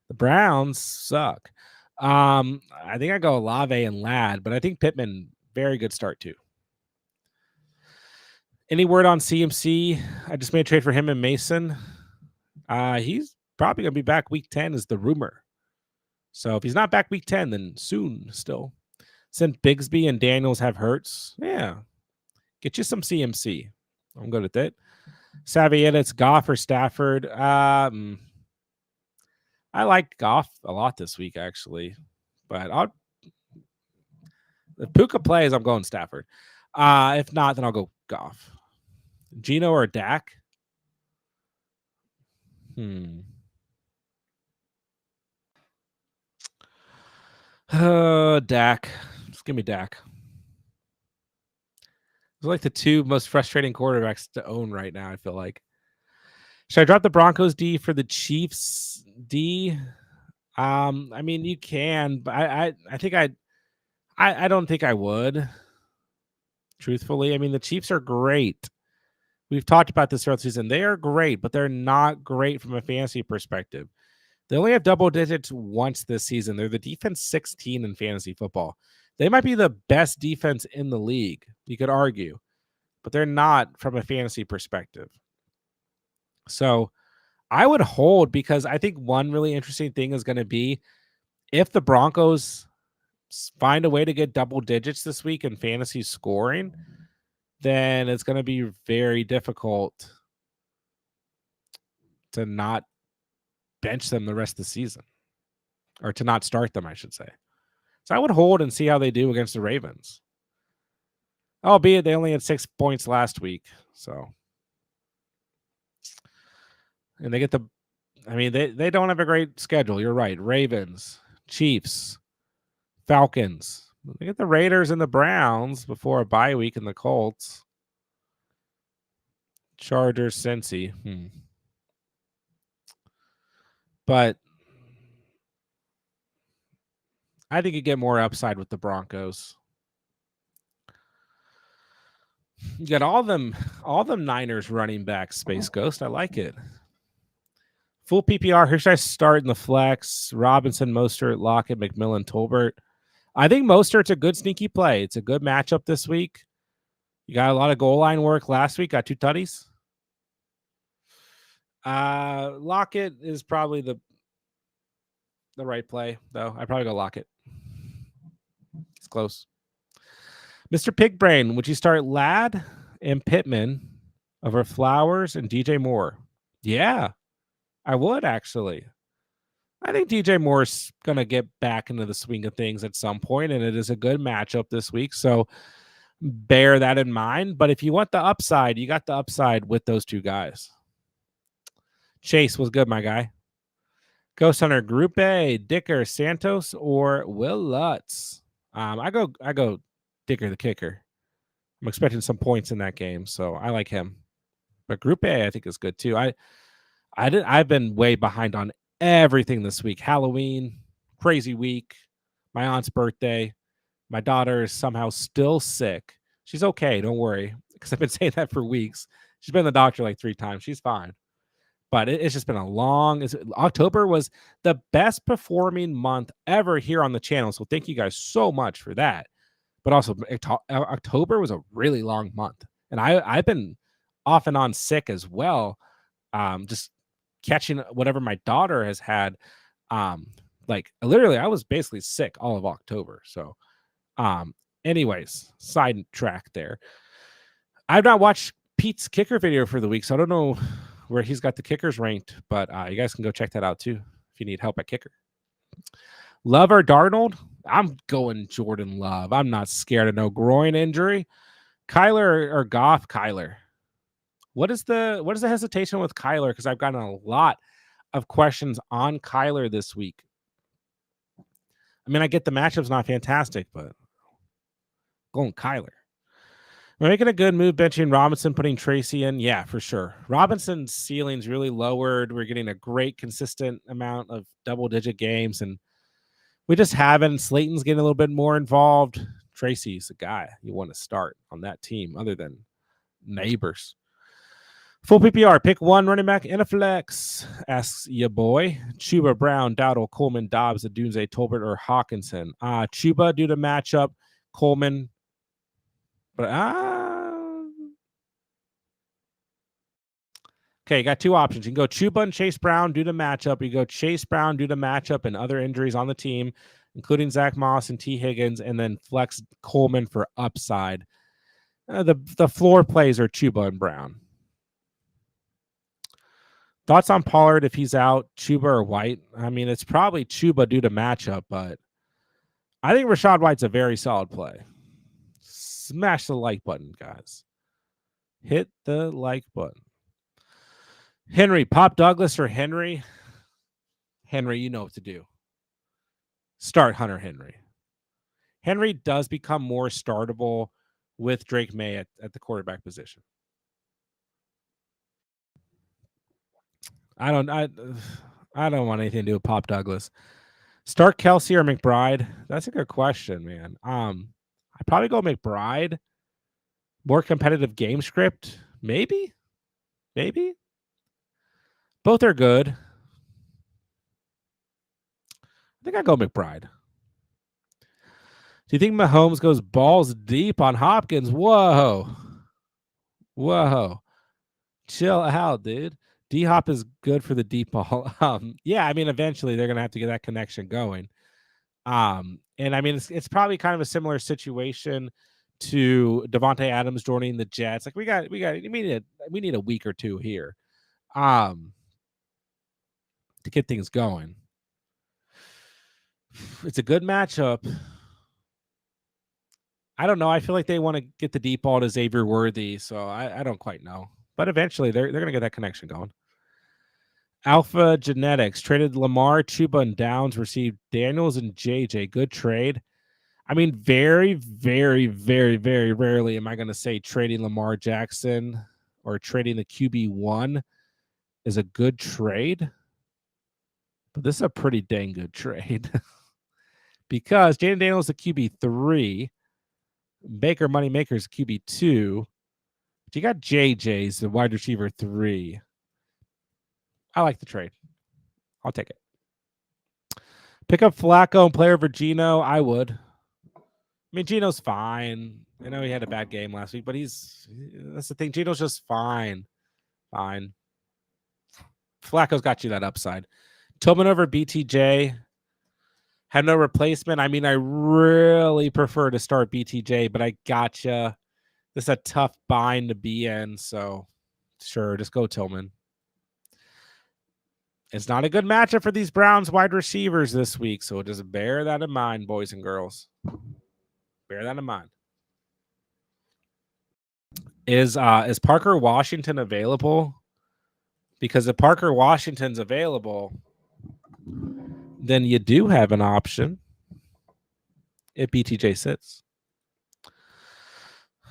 The Browns suck. I think I go Olave and Ladd, but I think Pittman, very good start too. Any word on CMC? I just made a trade for him and Mason. He's probably going to be back week 10 is the rumor. So if he's not back week 10, then soon still. Since Bigsby and Daniels have Hurts, yeah, get you some CMC. I'm good at that. Savvy, it's Goff or Stafford. I like Goff a lot this week, actually. But if Puka plays, I'm going Stafford. If not, then I'll go Goff. Gino or Dak? Dak. Just give me Dak. Those are like the two most frustrating quarterbacks to own right now, I feel like. Should I drop the Broncos D for the Chiefs D? I mean, you can, but I think I don't think I would. Truthfully, I mean, the Chiefs are great. We've talked about this throughout the season. They are great, but they're not great from a fantasy perspective. They only have double digits once this season. They're the defense 16 in fantasy football. They might be the best defense in the league, you could argue, but they're not from a fantasy perspective. So I would hold, because I think one really interesting thing is going to be if the Broncos find a way to get double digits this week in fantasy scoring, then it's going to be very difficult to not bench them the rest of the season, or to not start them, I should say. So I would hold and see how they do against the Ravens. Albeit they only had 6 points last week. So, and they get they don't have a great schedule. You're right. Ravens, Chiefs, Falcons. They get the Raiders and the Browns before a bye week, and the Colts. Chargers, Cincy. But I think you get more upside with the Broncos. You got all them Niners running backs, Space Ghost. I like it. Full PPR. Who should I start in the flex? Robinson, Mostert, Lockett, McMillan, Tolbert. I think Mostert's a good sneaky play. It's a good matchup this week. You got a lot of goal line work last week. Got 2 tutties. Lockett is probably the right play, though. I'd probably go Lockett. It's close. Mr. Pigbrain, would you start Ladd and Pittman over Flowers and DJ Moore? Yeah, I would, actually. I think DJ Moore's going to get back into the swing of things at some point, and it is a good matchup this week. So bear that in mind. But if you want the upside, you got the upside with those 2 guys. Chase was good, my guy. Ghost Hunter, Group A, Dicker, Santos, or Will Lutz. I go Dicker the kicker. I'm expecting some points in that game, so I like him. But Group A, I think, is good too. I've been way behind on everything this week. Halloween, crazy week, my aunt's birthday. My daughter is somehow still sick. She's okay, don't worry, because I've been saying that for weeks. She's been to the doctor like 3 times. She's fine. But it's just been a long. October was the best performing month ever here on the channel. So thank you guys so much for that. But also, October was a really long month. And I've been off and on sick as well. Just catching whatever my daughter has had. Like literally, I was basically sick all of October. So anyways, side track there. I've not watched Pete's kicker video for the week, so I don't know where he's got the kickers ranked, but you guys can go check that out too if you need help at kicker. Love or Darnold? I'm going Jordan Love. I'm not scared of no groin injury. Kyler or Goff? Kyler. What is the hesitation with Kyler? Because I've gotten a lot of questions on Kyler this week. I mean, I get the matchup's not fantastic, but going Kyler. We're making a good move benching Robinson, putting Tracy in. Yeah, for sure. Robinson's ceiling's really lowered. We're getting a great consistent amount of double-digit games, and we just haven't. Slayton's getting a little bit more involved. Tracy's a guy you want to start on that team other than Neighbors. Full PPR. Pick 1 running back in a flex. Asks ya boy. Chuba, Brown, Dowdle, Coleman, Dobbs, Adunze, Tolbert, or Hawkinson. Chuba due to matchup. Coleman. But okay, you got 2 options. You can go Chuba and Chase Brown due to matchup. You go Chase Brown due to matchup and other injuries on the team, including Zach Moss and T. Higgins, and then flex Coleman for upside. The floor plays are Chuba and Brown. Thoughts on Pollard if he's out, Chuba or White? I mean, it's probably Chuba due to matchup, but I think Rashad White's a very solid play. Smash the like button, guys. Hit the like button. Henry, Pop Douglas or Henry? Henry, you know what to do. Start Hunter Henry. Henry does become more startable with Drake May at the quarterback position. I don't want anything to do with Pop Douglas. Start Kelsey or McBride? That's a good question, man. I'd probably go McBride. More competitive game script, maybe. Both are good. I think I'd go McBride. Do you think Mahomes goes balls deep on Hopkins? Whoa. Chill out, dude. D-Hop is good for the deep ball. Yeah, I mean, eventually they're gonna have to get that connection going. And I mean, it's probably kind of a similar situation to Devontae Adams joining the Jets. Like we need a week or two here, to get things going. It's a good matchup. I don't know. I feel like they want to get the deep ball to Xavier Worthy, so I don't quite know. But eventually they're gonna get that connection going. Alpha Genetics traded Lamar, Chuba, and Downs, received Daniels and JJ. Good trade. I mean, very, very, very, very rarely am I going to say trading Lamar Jackson or trading the QB1 is a good trade. But this is a pretty dang good trade because Jaden Daniels is the QB3, Baker Moneymaker's QB2. But you got JJ's the wide receiver 3. I like the trade. I'll take it. Pick up Flacco and play over Geno. I would. I mean, Geno's fine. I know he had a bad game last week, but that's the thing. Geno's just fine. Fine. Flacco's got you that upside. Tillman over BTJ. Had no replacement. I mean, I really prefer to start BTJ, but I gotcha. This is a tough bind to be in, so sure, just go Tillman. It's not a good matchup for these Browns wide receivers this week, so just bear that in mind, boys and girls. Bear that in mind. Is Parker Washington available? Because if Parker Washington's available, then you do have an option if BTJ sits.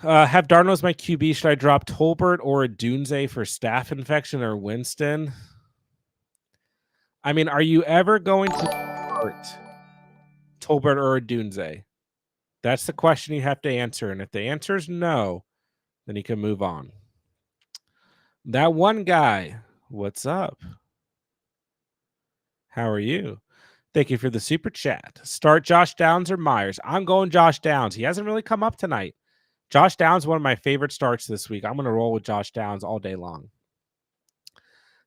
Have Darnold as my QB. Should I drop Tolbert or Dunze for staph infection or Winston? I mean, are you ever going to start Tolbert or Dunze? That's the question you have to answer. And if the answer is no, then you can move on. That one guy, what's up? How are you? Thank you for the super chat. Start Josh Downs or Myers? I'm going Josh Downs. He hasn't really come up tonight. Josh Downs, one of my favorite starts this week. I'm going to roll with Josh Downs all day long.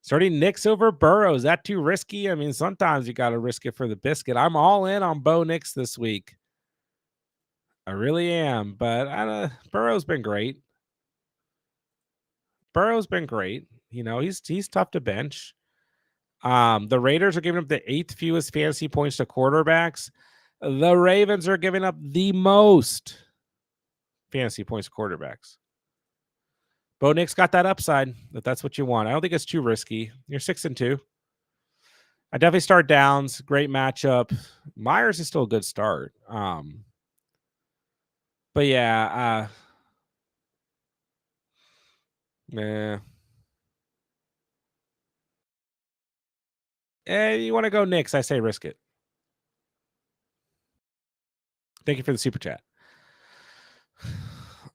Starting Nix over Burrow. Is that too risky? I mean, sometimes you got to risk it for the biscuit. I'm all in on Bo Nix this week. I really am. But Burrow's been great. You know, he's tough to bench. The Raiders are giving up the 8th fewest fantasy points to quarterbacks. The Ravens are giving up the most fantasy points to quarterbacks. Bo Nix got that upside, if that's what you want. I don't think it's too risky. You're 6-2. I definitely start Downs. Great matchup. Myers is still a good start. But yeah, you want to go Nix, I say risk it. Thank you for the super chat.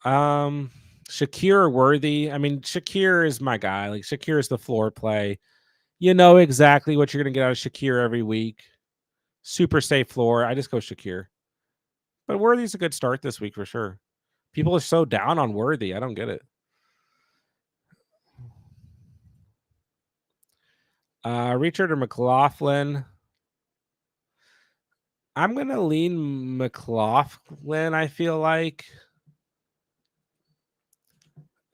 Shakir or Worthy. I mean, Shakir is my guy. Like, Shakir is the floor play. You know exactly what you're going to get out of Shakir every week. Super safe floor. I just go Shakir. But Worthy's a good start this week for sure. People are so down on Worthy. I don't get it. Richard or McLaughlin. I'm going to lean McLaughlin, I feel like.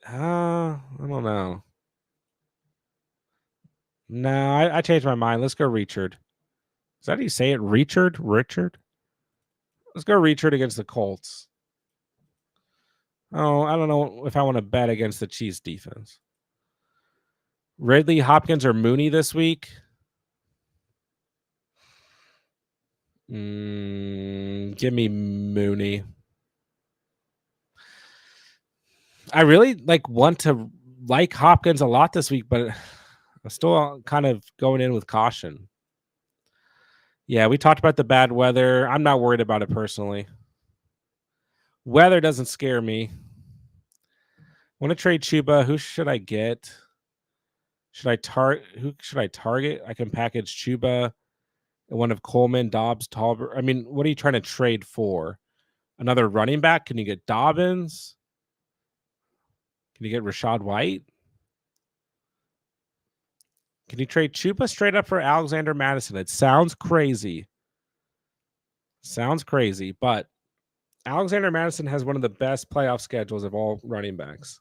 I don't know. No, I changed my mind. Let's go Richard. Is that how you say it? Richard? Richard? Let's go Richard against the Colts. Oh, I don't know if I want to bet against the Chiefs defense. Ridley, Hopkins, or Mooney this week? Give me Mooney. I really want to like Hopkins a lot this week, but I'm still kind of going in with caution. Yeah, we talked about the bad weather. I'm not worried about it personally. Weather doesn't scare me. Want to trade Chuba? Who should I get? Who should I target? I can package Chuba and one of Coleman, Dobbs, Tolbert. I mean, what are you trying to trade for? Another running back? Can you get Dobbins? Can you get Rashad White? Can you trade Chuba straight up for Alexander Madison? It sounds crazy. But Alexander Madison has one of the best playoff schedules of all running backs.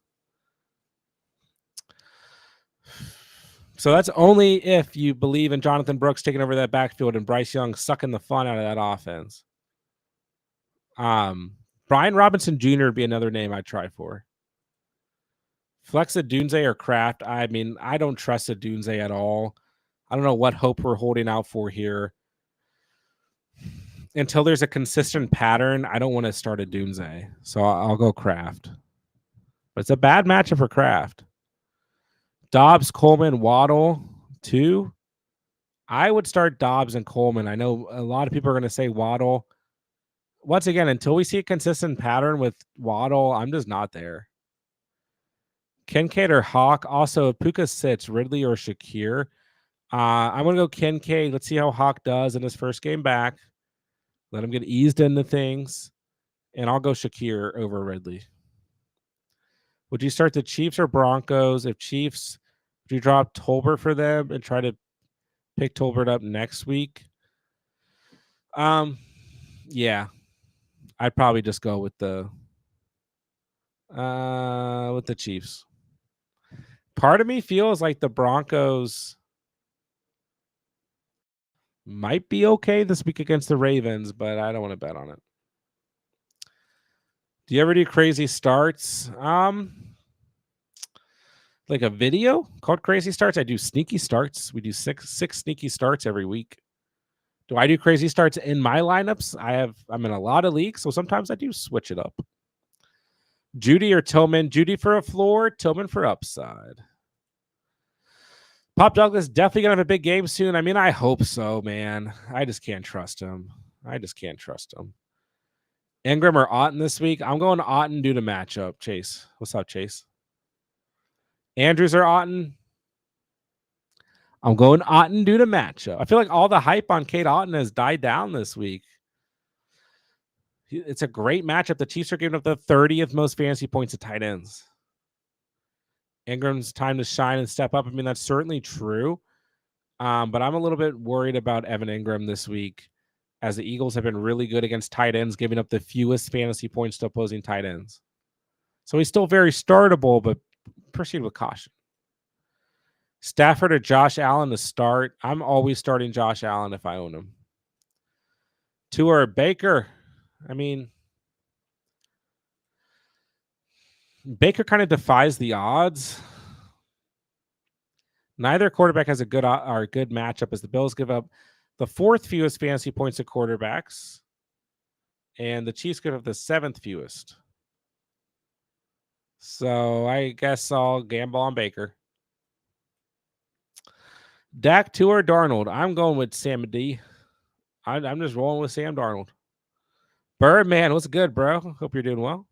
So that's only if you believe in Jonathan Brooks taking over that backfield and Bryce Young sucking the fun out of that offense. Brian Robinson Jr. would be another name I'd try for. Flex Adunze or Kraft. I mean, I don't trust Adunze at all. I don't know what hope we're holding out for here. Until there's a consistent pattern, I don't want to start Adunze. So I'll go Kraft. But it's a bad matchup for Kraft. Dobbs, Coleman, Waddle, 2. I would start Dobbs and Coleman. I know a lot of people are going to say Waddle. Once again, until we see a consistent pattern with Waddle, I'm just not there. Kincaid or Hawk. Also, if Puka sits, Ridley or Shakir. I'm going to go Kincaid. Let's see how Hawk does in his first game back. Let him get eased into things. And I'll go Shakir over Ridley. Would you start the Chiefs or Broncos? If Chiefs, would you drop Tolbert for them and try to pick Tolbert up next week? Yeah. I'd probably just go with the Chiefs. Part of me feels like the Broncos might be okay this week against the Ravens, but I don't want to bet on it. Do you ever do crazy starts? Like a video called Crazy Starts? I do sneaky starts. We do six sneaky starts every week. Do I do crazy starts in my lineups? I'm in a lot of leagues, so sometimes I do switch it up. Judy or Tillman? Judy for a floor, Tillman for upside. Pop Douglas definitely going to have a big game soon. I mean, I hope so, man. I just can't trust him. Ingram or Otten this week? I'm going Otten due to matchup. Chase. What's up, Chase? Andrews or Otten? I'm going Otten due to matchup. I feel like all the hype on Cade Otten has died down this week. It's a great matchup. The Chiefs are giving up the 30th most fantasy points to tight ends. Ingram's time to shine and step up. I mean, that's certainly true. But I'm a little bit worried about Evan Ingram this week, as the Eagles have been really good against tight ends, giving up the fewest fantasy points to opposing tight ends. So he's still very startable, but proceed with caution. Stafford or Josh Allen to start. I'm always starting Josh Allen if I own him. Tua or Baker. I mean, Baker kind of defies the odds. Neither quarterback has a good matchup, as the Bills give up the 4th fewest fantasy points to quarterbacks, and the Chiefs give up the 7th fewest. So I guess I'll gamble on Baker. Dak, Tua, or Darnold. I'm going with Sam D. I'm just rolling with Sam Darnold. Birdman, what's good, bro? Hope you're doing well.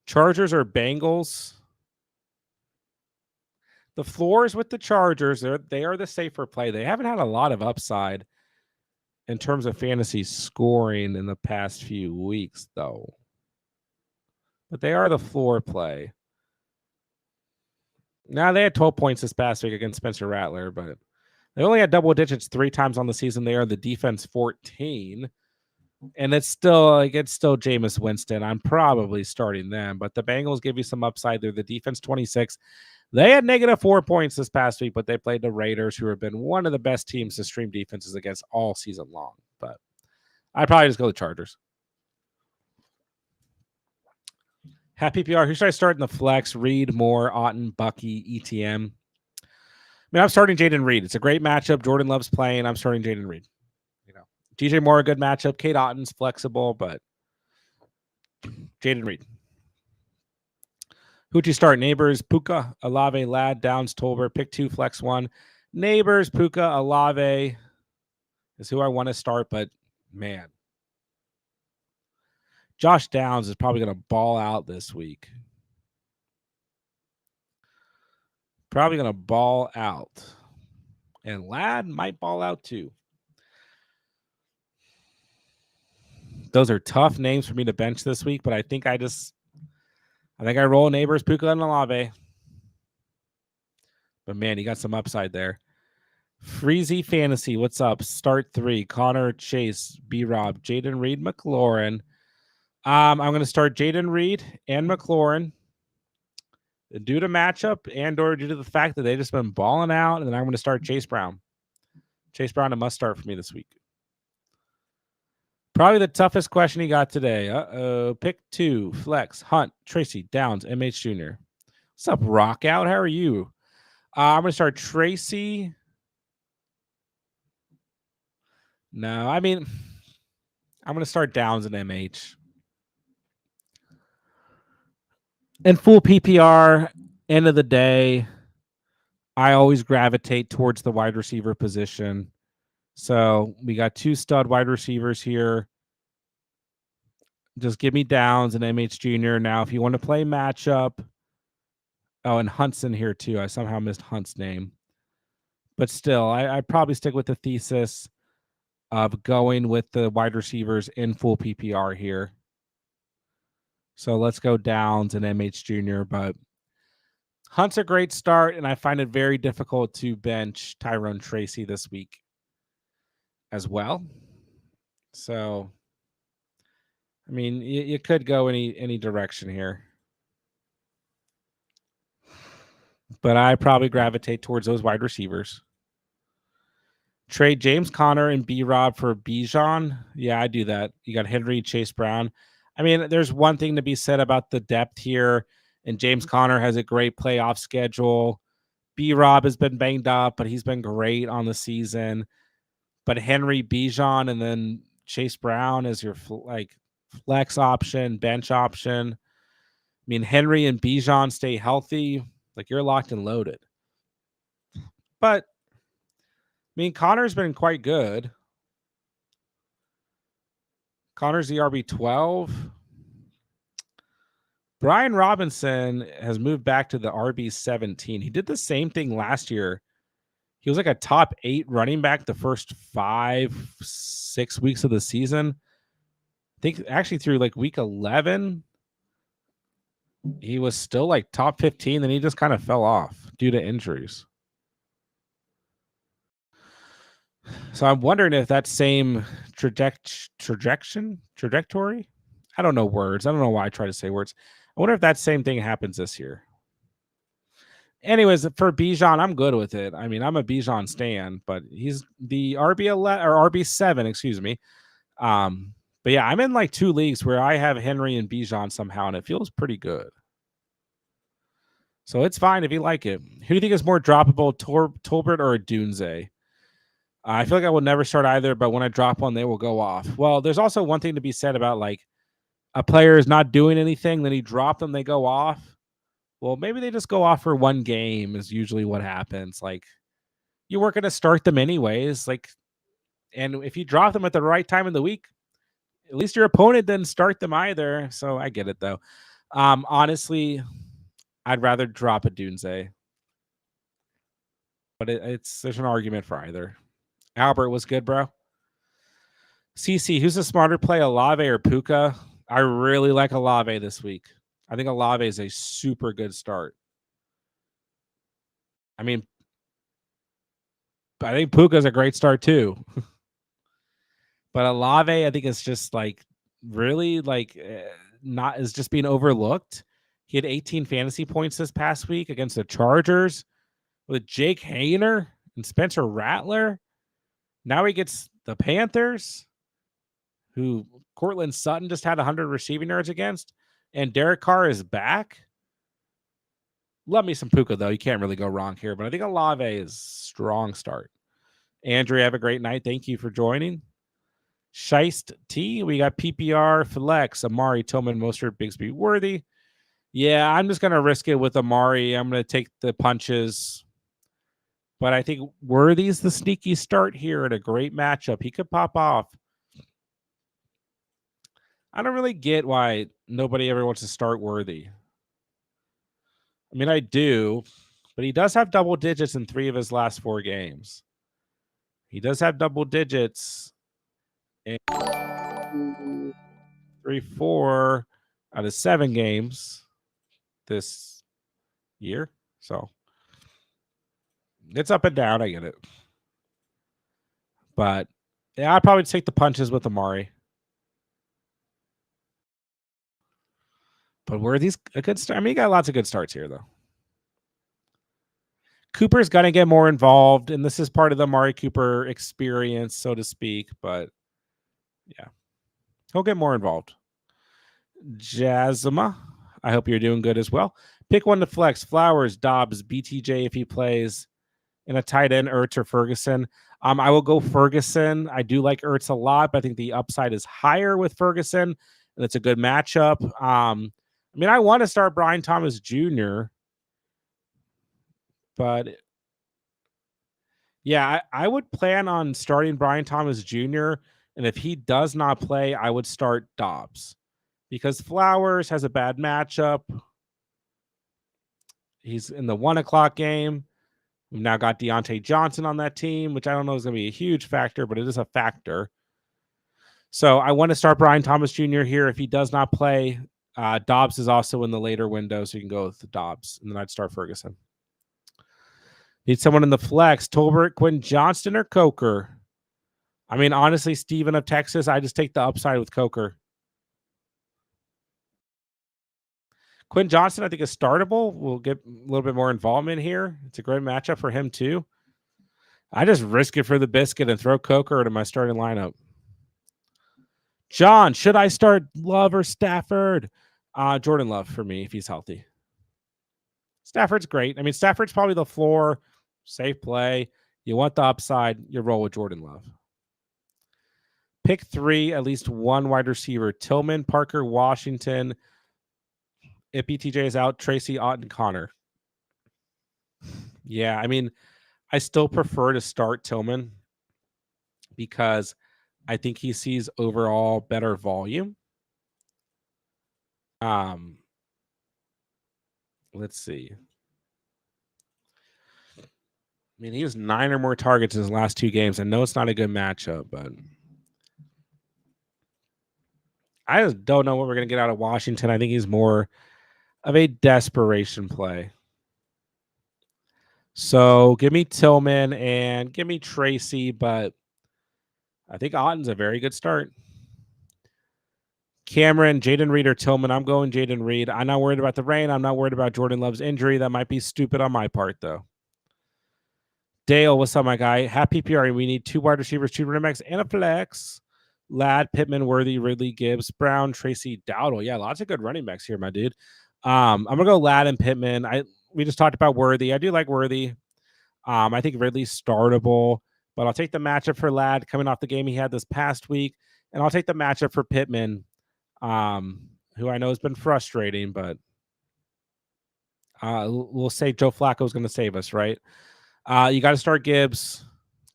Chargers or Bengals? The floors with the Chargers, they are the safer play. They haven't had a lot of upside in terms of fantasy scoring in the past few weeks, though. But they are the floor play. Now, they had 12 points this past week against Spencer Rattler, but they only had double digits 3 times on the season. They are the defense 14. And it's still Jameis Winston. I'm probably starting them, but the Bengals give you some upside there. The defense 26. They had -4 points this past week, but they played the Raiders, who have been one of the best teams to stream defenses against all season long. But I'd probably just go the Chargers. Happy PR. Who should I start in the flex? Reed, Moore, Otten, Bucky, ETM. I mean, I'm starting Jaden Reed. It's a great matchup. Jordan loves playing. I'm starting Jaden Reed. DJ Moore, a good matchup. Kate Otten's flexible, but Jaden Reed. Who'd you start? Neighbors, Puka, Alave, Ladd, Downs, Tolbert. Pick 2, flex 1. Neighbors, Puka, Alave is who I want to start, but man, Josh Downs is probably going to ball out this week. Probably going to ball out. And Ladd might ball out too. Those are tough names for me to bench this week, but I think I roll Neighbors, Puka, and Alave. But man, he got some upside there. Freezy Fantasy, what's up? Start 3. Connor, Chase, B-Rob, Jaden Reed, McLaurin. I'm going to start Jaden Reed and McLaurin due to matchup and or due to the fact that they've just been balling out, and then I'm going to start Chase Brown. Chase Brown, a must start for me this week. Probably the toughest question he got today. Pick 2, flex, Hunt, Tracy, Downs, MH Jr. What's up, Rock Out? How are you? I'm going to start Tracy. No, I mean, I'm going to start Downs and MH. And full PPR, end of the day, I always gravitate towards the wide receiver position. So we got 2 stud wide receivers here. Just give me Downs and MH Jr. Now, if you want to play matchup, and Hunt's in here too. I somehow missed Hunt's name. But still, I'd probably stick with the thesis of going with the wide receivers in full PPR here. So let's go Downs and MH Jr. But Hunt's a great start, and I find it very difficult to bench Tyrone Tracy this week as well. So, I mean, you could go any direction here. But I probably gravitate towards those wide receivers. Trade James Conner and B-Rob for Bijan. Yeah, I do that. You got Henry, Chase Brown. I mean, there's one thing to be said about the depth here, and James Conner has a great playoff schedule. B-Rob has been banged up, but he's been great on the season. But Henry, Bijan, and then Chase Brown is your flex option, bench option. I mean, Henry and Bijan stay healthy, like you're locked and loaded. But I mean, Connor's been quite good. Connor's the RB12. Brian Robinson has moved back to the RB17. He did the same thing last year. He was like a top 8 running back the first 5-6 weeks of the season. I think actually through like week 11, he was still like top 15. Then he just kind of fell off due to injuries. So I'm wondering if that same trajectory, I don't know words. I don't know why I try to say words. I wonder if that same thing happens this year. Anyways, for Bijan, I'm good with it. I mean, I'm a Bijan stan, but he's the RB11 or RB7, excuse me. But yeah, I'm in like 2 leagues where I have Henry and Bijan somehow, and it feels pretty good. So it's fine if you like it. Who do you think is more droppable, Tolbert or Dunze? I feel like I will never start either, but when I drop one, they will go off. Well, there's also one thing to be said about like a player is not doing anything, then he dropped them, they go off. Well, maybe they just go off for 1 game is usually what happens. Like you weren't going to start them anyways. Like, and if you drop them at the right time in the week, at least your opponent didn't start them either. So I get it though. Honestly, I'd rather drop a Dunze, but there's an argument for either. Albert was good, bro. CC, who's a smarter play, Olave or Puka? I really like Olave this week. I think Olave is a super good start. I mean, I think Puka is a great start too. But Olave, I think is just like really like not is just being overlooked. He had 18 fantasy points this past week against the Chargers with Jake Hayner and Spencer Rattler. Now he gets the Panthers, who Cortland Sutton just had 100 receiving yards against, and Derek Carr is back. Love me some Puka, though. You can't really go wrong here, but I think Olave is strong start. Andrew, have a great night. Thank you for joining. Shiest T, we got PPR, Flex, Amari, Tillman, Mostert, Bigsby, Worthy. Yeah, I'm just going to risk it with Amari. I'm going to take the punches. But I think Worthy's the sneaky start here at a great matchup. He could pop off. I don't really get why nobody ever wants to start Worthy. I mean, I do, but he does have double digits in 3 of his last 4 games. He does have double digits in 3, 4 out of 7 games this year. So it's up and down. I get it. But yeah, I'd probably take the punches with Amari. But were these a good start? I mean, you got lots of good starts here, though. Cooper's going to get more involved, and this is part of the Amari Cooper experience, so to speak. But yeah, he'll get more involved. Jazma, I hope you're doing good as well. Pick one to flex. Flowers, Dobbs, BTJ if he plays. In a tight end, Ertz or Ferguson. I will go Ferguson. I do like Ertz a lot, but I think the upside is higher with Ferguson, and it's a good matchup. I mean, I want to start Brian Thomas Jr., but yeah, I would plan on starting Brian Thomas Jr., and if he does not play, I would start Dobbs because Flowers has a bad matchup. He's in the 1 o'clock game. We've now got Deontay Johnson on that team, which I don't know is going to be a huge factor, but it is a factor. So I want to start Brian Thomas Jr. here. If he does not play, Dobbs is also in the later window, so you can go with the Dobbs, and then I'd start Ferguson. Need someone in the flex. Tolbert, Quinn Johnston, or Coker? I mean, honestly, Steven of Texas, I just take the upside with Coker. Quinn Johnston, I think, is startable. We'll get a little bit more involvement here. It's a great matchup for him, too. I just risk it for the biscuit and throw Coker into my starting lineup. John, should I start Love or Stafford? Jordan Love for me if he's healthy. Stafford's great. I mean, Stafford's probably the floor, safe play. You want the upside, you roll with Jordan Love. Pick 3, at least one wide receiver. Tillman, Parker, Washington. If BTJ is out, Tracy, Otten, Connor. Yeah, I mean, I still prefer to start Tillman because I think he sees overall better volume. Let's see. I mean, he has 9 or more targets in his last 2 games. I know it's not a good matchup, but I just don't know what we're going to get out of Washington. I think he's more of a desperation play. So give me Tillman and give me Tracy, but I think Otten's a very good start. Cameron, Jaden Reed, or Tillman. I'm going Jaden Reed. I'm not worried about the rain. I'm not worried about Jordan Love's injury. That might be stupid on my part, though. Dale, what's up, my guy? Happy PPR. We need 2 wide receivers, 2 running backs, and a flex. Ladd, Pittman, Worthy, Ridley, Gibbs, Brown, Tracy, Dowdle. Yeah, lots of good running backs here, my dude. I'm gonna go Ladd and Pittman. We just talked about Worthy. I do like Worthy. I think Ridley's startable, but I'll take the matchup for Ladd coming off the game he had this past week, and I'll take the matchup for Pittman, who I know has been frustrating, but we'll say Joe Flacco's going to save us, right? You got to start Gibbs.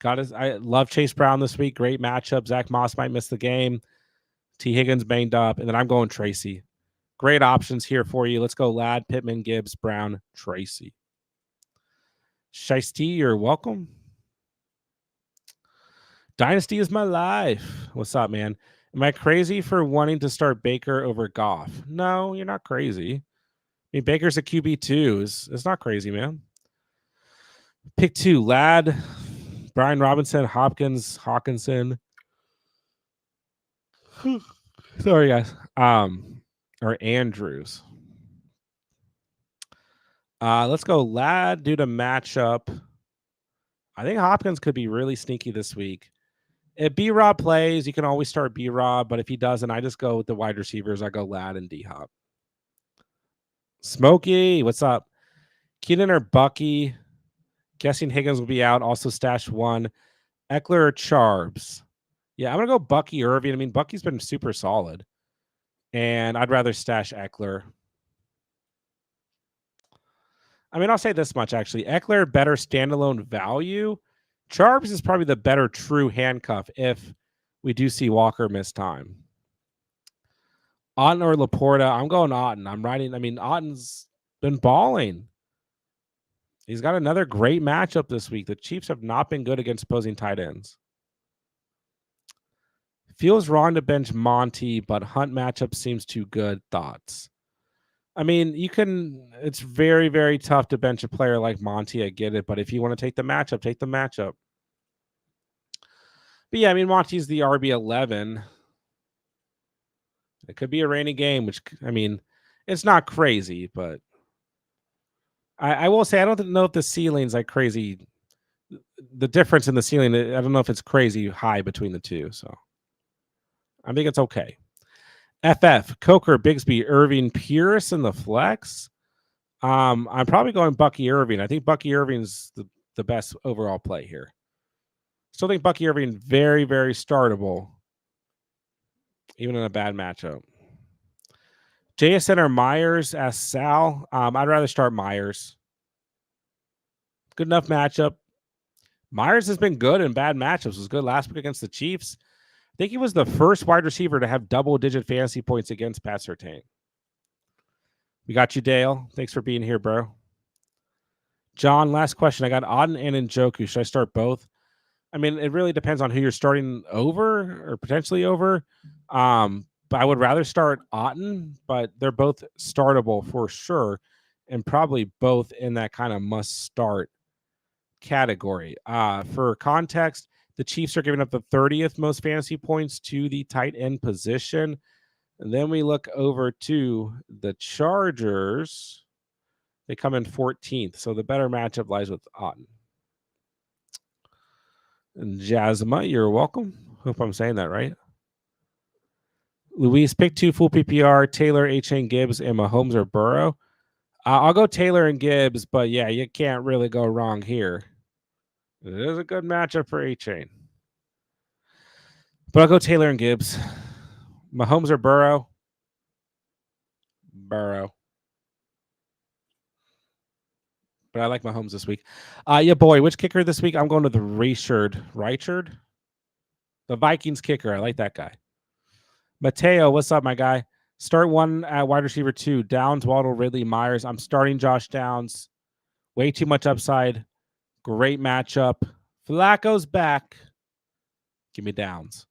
I love Chase Brown this week. Great matchup. Zach Moss might miss the game. T. Higgins banged up, and then I'm going Tracy. Great options here for you. Let's go Ladd, Pittman, Gibbs, Brown, Tracy. Shiesty, you're welcome. Dynasty is my life. What's up, man? Am I crazy for wanting to start Baker over Goff? No, you're not crazy. I mean, Baker's a QB2. It's not crazy, man. Pick 2, Ladd, Brian Robinson, Hopkins, Hawkinson. Sorry, guys. Or Andrews. Let's go Lad due to matchup. I think Hopkins could be really sneaky this week. If B Rob plays, you can always start B Rob, but if he doesn't, I just go with the wide receivers. I go Lad and D Hop. Smokey, what's up? Keenan or Bucky? Guessing Higgins will be out. Also, stash one. Eckler or Charbs? Yeah, I'm gonna go Bucky Irving. I mean, Bucky's been super solid, and I'd rather stash Eckler. I mean, I'll say this much actually: Eckler better standalone value. Charbs is probably the better true handcuff if we do see Walker miss time. Otten or Laporta? I'm going Otten. I'm riding. I mean, Otten's been balling. He's got another great matchup this week. The Chiefs have not been good against opposing tight ends. Feels wrong to bench Monty, but Hunt matchup seems too good. Thoughts? I mean, it's very, very tough to bench a player like Monty. I get it. But if you want to take the matchup, take the matchup. But yeah, I mean, Monty's the RB11. It could be a rainy game, which, I mean, it's not crazy, but I will say I don't know if the ceiling's like crazy. The difference in the ceiling, I don't know if it's crazy high between the two. So I think it's okay. FF, Coker, Bigsby, Irving, Pierce in the flex. I'm probably going Bucky Irving. I think Bucky Irving's the best overall play here. Still think Bucky Irving very, very startable, even in a bad matchup. JSN or Myers, asks Sal. I'd rather start Myers. Good enough matchup. Myers has been good in bad matchups. Was good last week against the Chiefs. I think he was the first wide receiver to have double-digit fantasy points against Pat Surtain. We got you, Dale. Thanks for being here, bro. John, last question. I got Auden and Njoku. Should I start both? I mean, it really depends on who you're starting over or potentially over. But I would rather start Otten, but they're both startable for sure, and probably both in that kind of must-start category. For context, the Chiefs are giving up the 30th most fantasy points to the tight end position. And then we look over to the Chargers. They come in 14th. So the better matchup lies with Otten. And Jasma, you're welcome. Hope I'm saying that right. Luis, pick two full PPR, Taylor, Achane, Gibbs, and Mahomes or Burrow. I'll go Taylor and Gibbs, but yeah, you can't really go wrong here. It is a good matchup for Achane. But I'll go Taylor and Gibbs. Mahomes or Burrow? Burrow. But I like Mahomes this week. Yeah, boy, which kicker this week? I'm going to the Reichard? The Vikings kicker. I like that guy. Mateo, what's up, my guy? Start one at wide receiver 2. Downs, Waddle, Ridley, Myers. I'm starting Josh Downs. Way too much upside. Great matchup. Flacco's back. Give me Downs.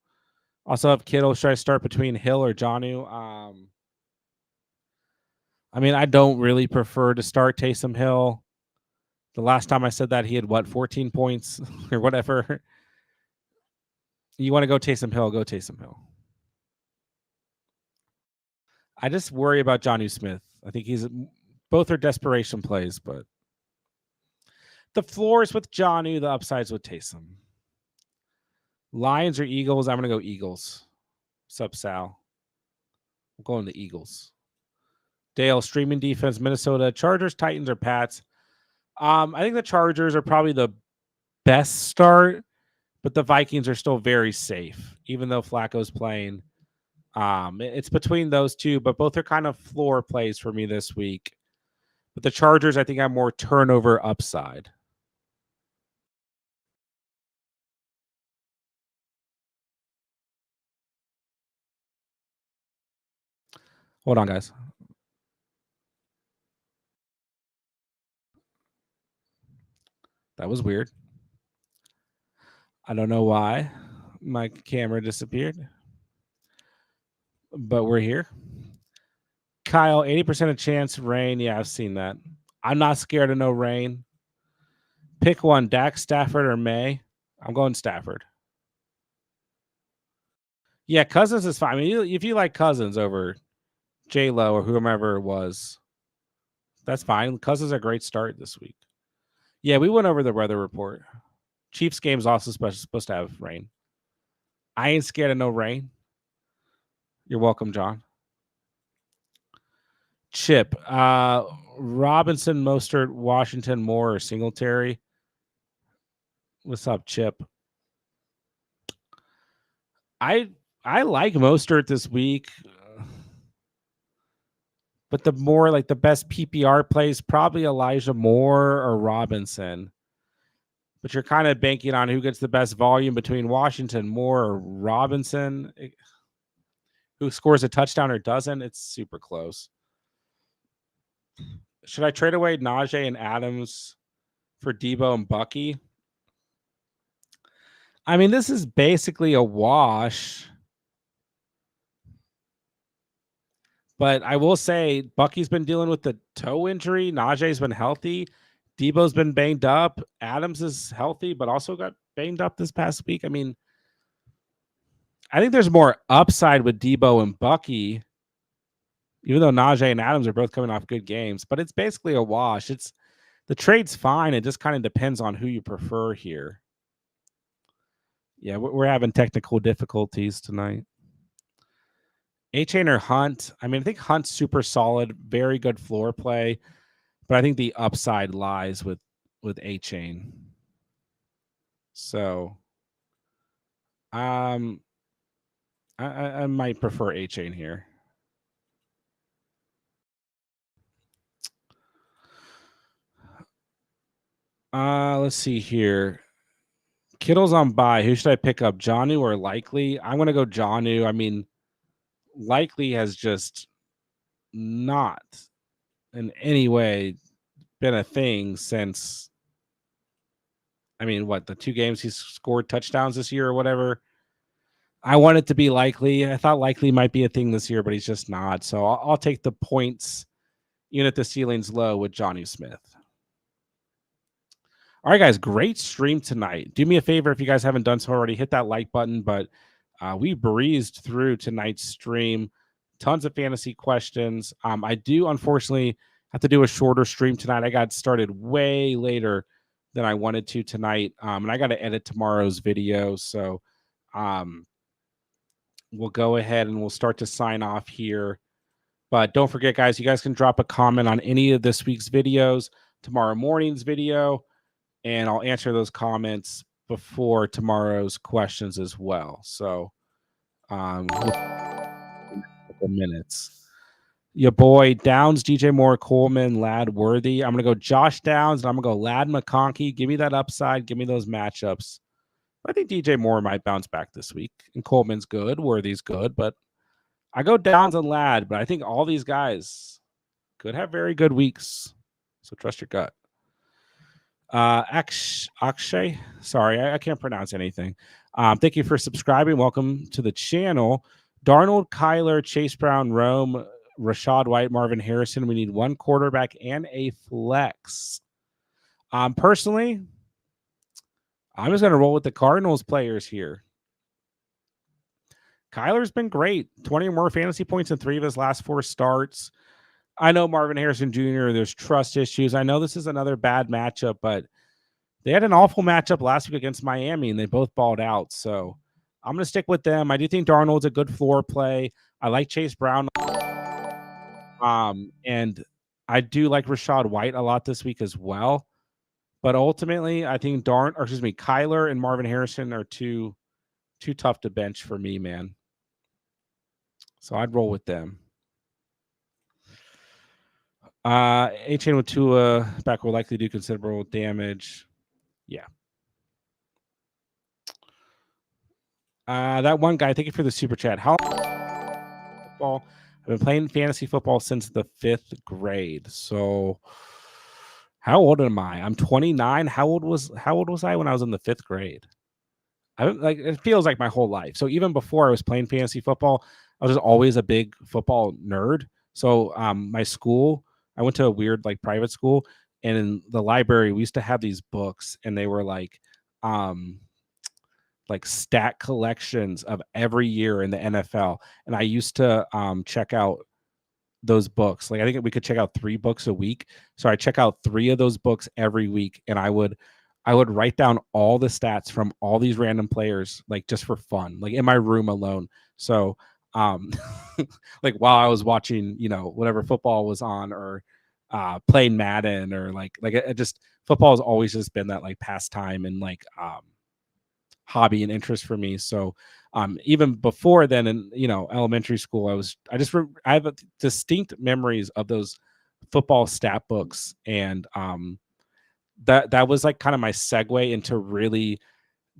Also have Kittle. Should I start between Hill or Jonnu? I mean, I don't really prefer to start Taysom Hill. The last time I said that, he had, 14 points or whatever. You want to go Taysom Hill, go Taysom Hill. I just worry about Jonnu Smith. I think both are desperation plays, but the floors with Jonnu, the upsides with Taysom. Lions or Eagles? I'm going to go Eagles. Sup, Sal? I'm going to Eagles. Dale, streaming defense, Minnesota, Chargers, Titans, or Pats? I think the Chargers are probably the best start, but the Vikings are still very safe, even though Flacco's playing. It's between those two, but both are kind of floor plays for me this week. But the Chargers, I think, have more turnover upside. Hold on, guys. That was weird. I don't know why my camera disappeared, but we're here. Kyle, 80% of chance rain. Yeah, I've seen that. I'm not scared of no rain. Pick one, Dak, Stafford, or May. I'm going Stafford. Yeah, Cousins is fine. I mean, if you like Cousins over J-Lo or whomever it was, that's fine. Cousins a great start this week. Yeah, we went over the weather report. Chiefs game's also supposed to have rain. I ain't scared of no rain. You're welcome, John. Chip, Robinson, Mostert, Washington, Moore, or Singletary. What's up, Chip? I like Mostert this week, but the more like the best PPR plays probably Elijah Moore or Robinson. But you're kind of banking on who gets the best volume between Washington, Moore, or Robinson. Who scores a touchdown or doesn't? It's super close. Should I trade away Najee and Adams for Debo and Bucky? I mean, this is basically a wash. But I will say Bucky's been dealing with the toe injury. Najee's been healthy. Debo's been banged up. Adams is healthy, but also got banged up this past week. I mean, I think there's more upside with Debo and Bucky, even though Najee and Adams are both coming off good games. But it's basically a wash. It's the trade's fine. It just kind of depends on who you prefer here. Yeah, we're having technical difficulties tonight. A-Chain or Hunt? I mean, I think Hunt's super solid, very good floor play, but I think the upside lies with A-Chain. So, I might prefer A-Chain here. Let's see here. Kittle's on bye. Who should I pick up, Jonnu or Likely? I'm going to go Jonnu. I mean, Likely has just not in any way been a thing since, I mean, what, the 2 games he's scored touchdowns this year or whatever. I want it to be Likely. I thought Likely might be a thing this year, but he's just not. So I'll take the points, even if the ceiling's low, with Jonnu Smith. All right, guys, great stream tonight. Do me a favor if you guys haven't done so already, hit that like button. But we breezed through tonight's stream. Tons of fantasy questions. I do, unfortunately, have to do a shorter stream tonight. I got started way later than I wanted to tonight, and I got to edit tomorrow's video. So we'll go ahead and we'll start to sign off here. But don't forget, guys, you guys can drop a comment on any of this week's videos, tomorrow morning's video, and I'll answer those comments before tomorrow's questions as well. So a couple minutes. Your boy Downs, DJ Moore, Coleman, Ladd, Worthy. I'm going to go Josh Downs, and I'm going to go Ladd McConkey. Give me that upside. Give me those matchups. I think DJ Moore might bounce back this week. And Coleman's good. Worthy's good. But I go Downs and Ladd. But I think all these guys could have very good weeks. So trust your gut. Akshay, sorry, I can't pronounce anything. Thank you for subscribing. Welcome to the channel. Darnold, Kyler, Chase Brown, Rome, Rashad White, Marvin Harrison. We need one quarterback and a flex. Personally, I'm just going to roll with the Cardinals players here. Kyler's been great. 20 or more fantasy points in 3 of his last 4 starts. I know Marvin Harrison Jr., there's trust issues. I know this is another bad matchup, but they had an awful matchup last week against Miami, and they both balled out. So I'm going to stick with them. I do think Darnold's a good floor play. I like Chase Brown. And I do like Rashad White a lot this week as well. But ultimately, I think Kyler and Marvin Harrison are too tough to bench for me, man. So I'd roll with them. A-Chain with Tua back will likely do considerable damage. Yeah. That one guy, thank you for the super chat. How football? I've been playing fantasy football since the 5th grade. So how old am I? I'm 29. How old was I when I was in the 5th grade? It feels like my whole life. So even before I was playing fantasy football, I was just always a big football nerd. So my school, I went to a weird private school, and in the library we used to have these books, and they were like like stat collections of every year in the NFL, and I used to check out those books. Like I think we could check out 3 books a week. So I check out 3 of those books every week, and I would write down all the stats from all these random players, like just for fun, like in my room alone. So like while I was watching, whatever football was on, or playing Madden, or like it just, football has always just been that like pastime and like hobby and interest for me. So even before then, in elementary school, I have distinct memories of those football stat books, and that was like kind of my segue into really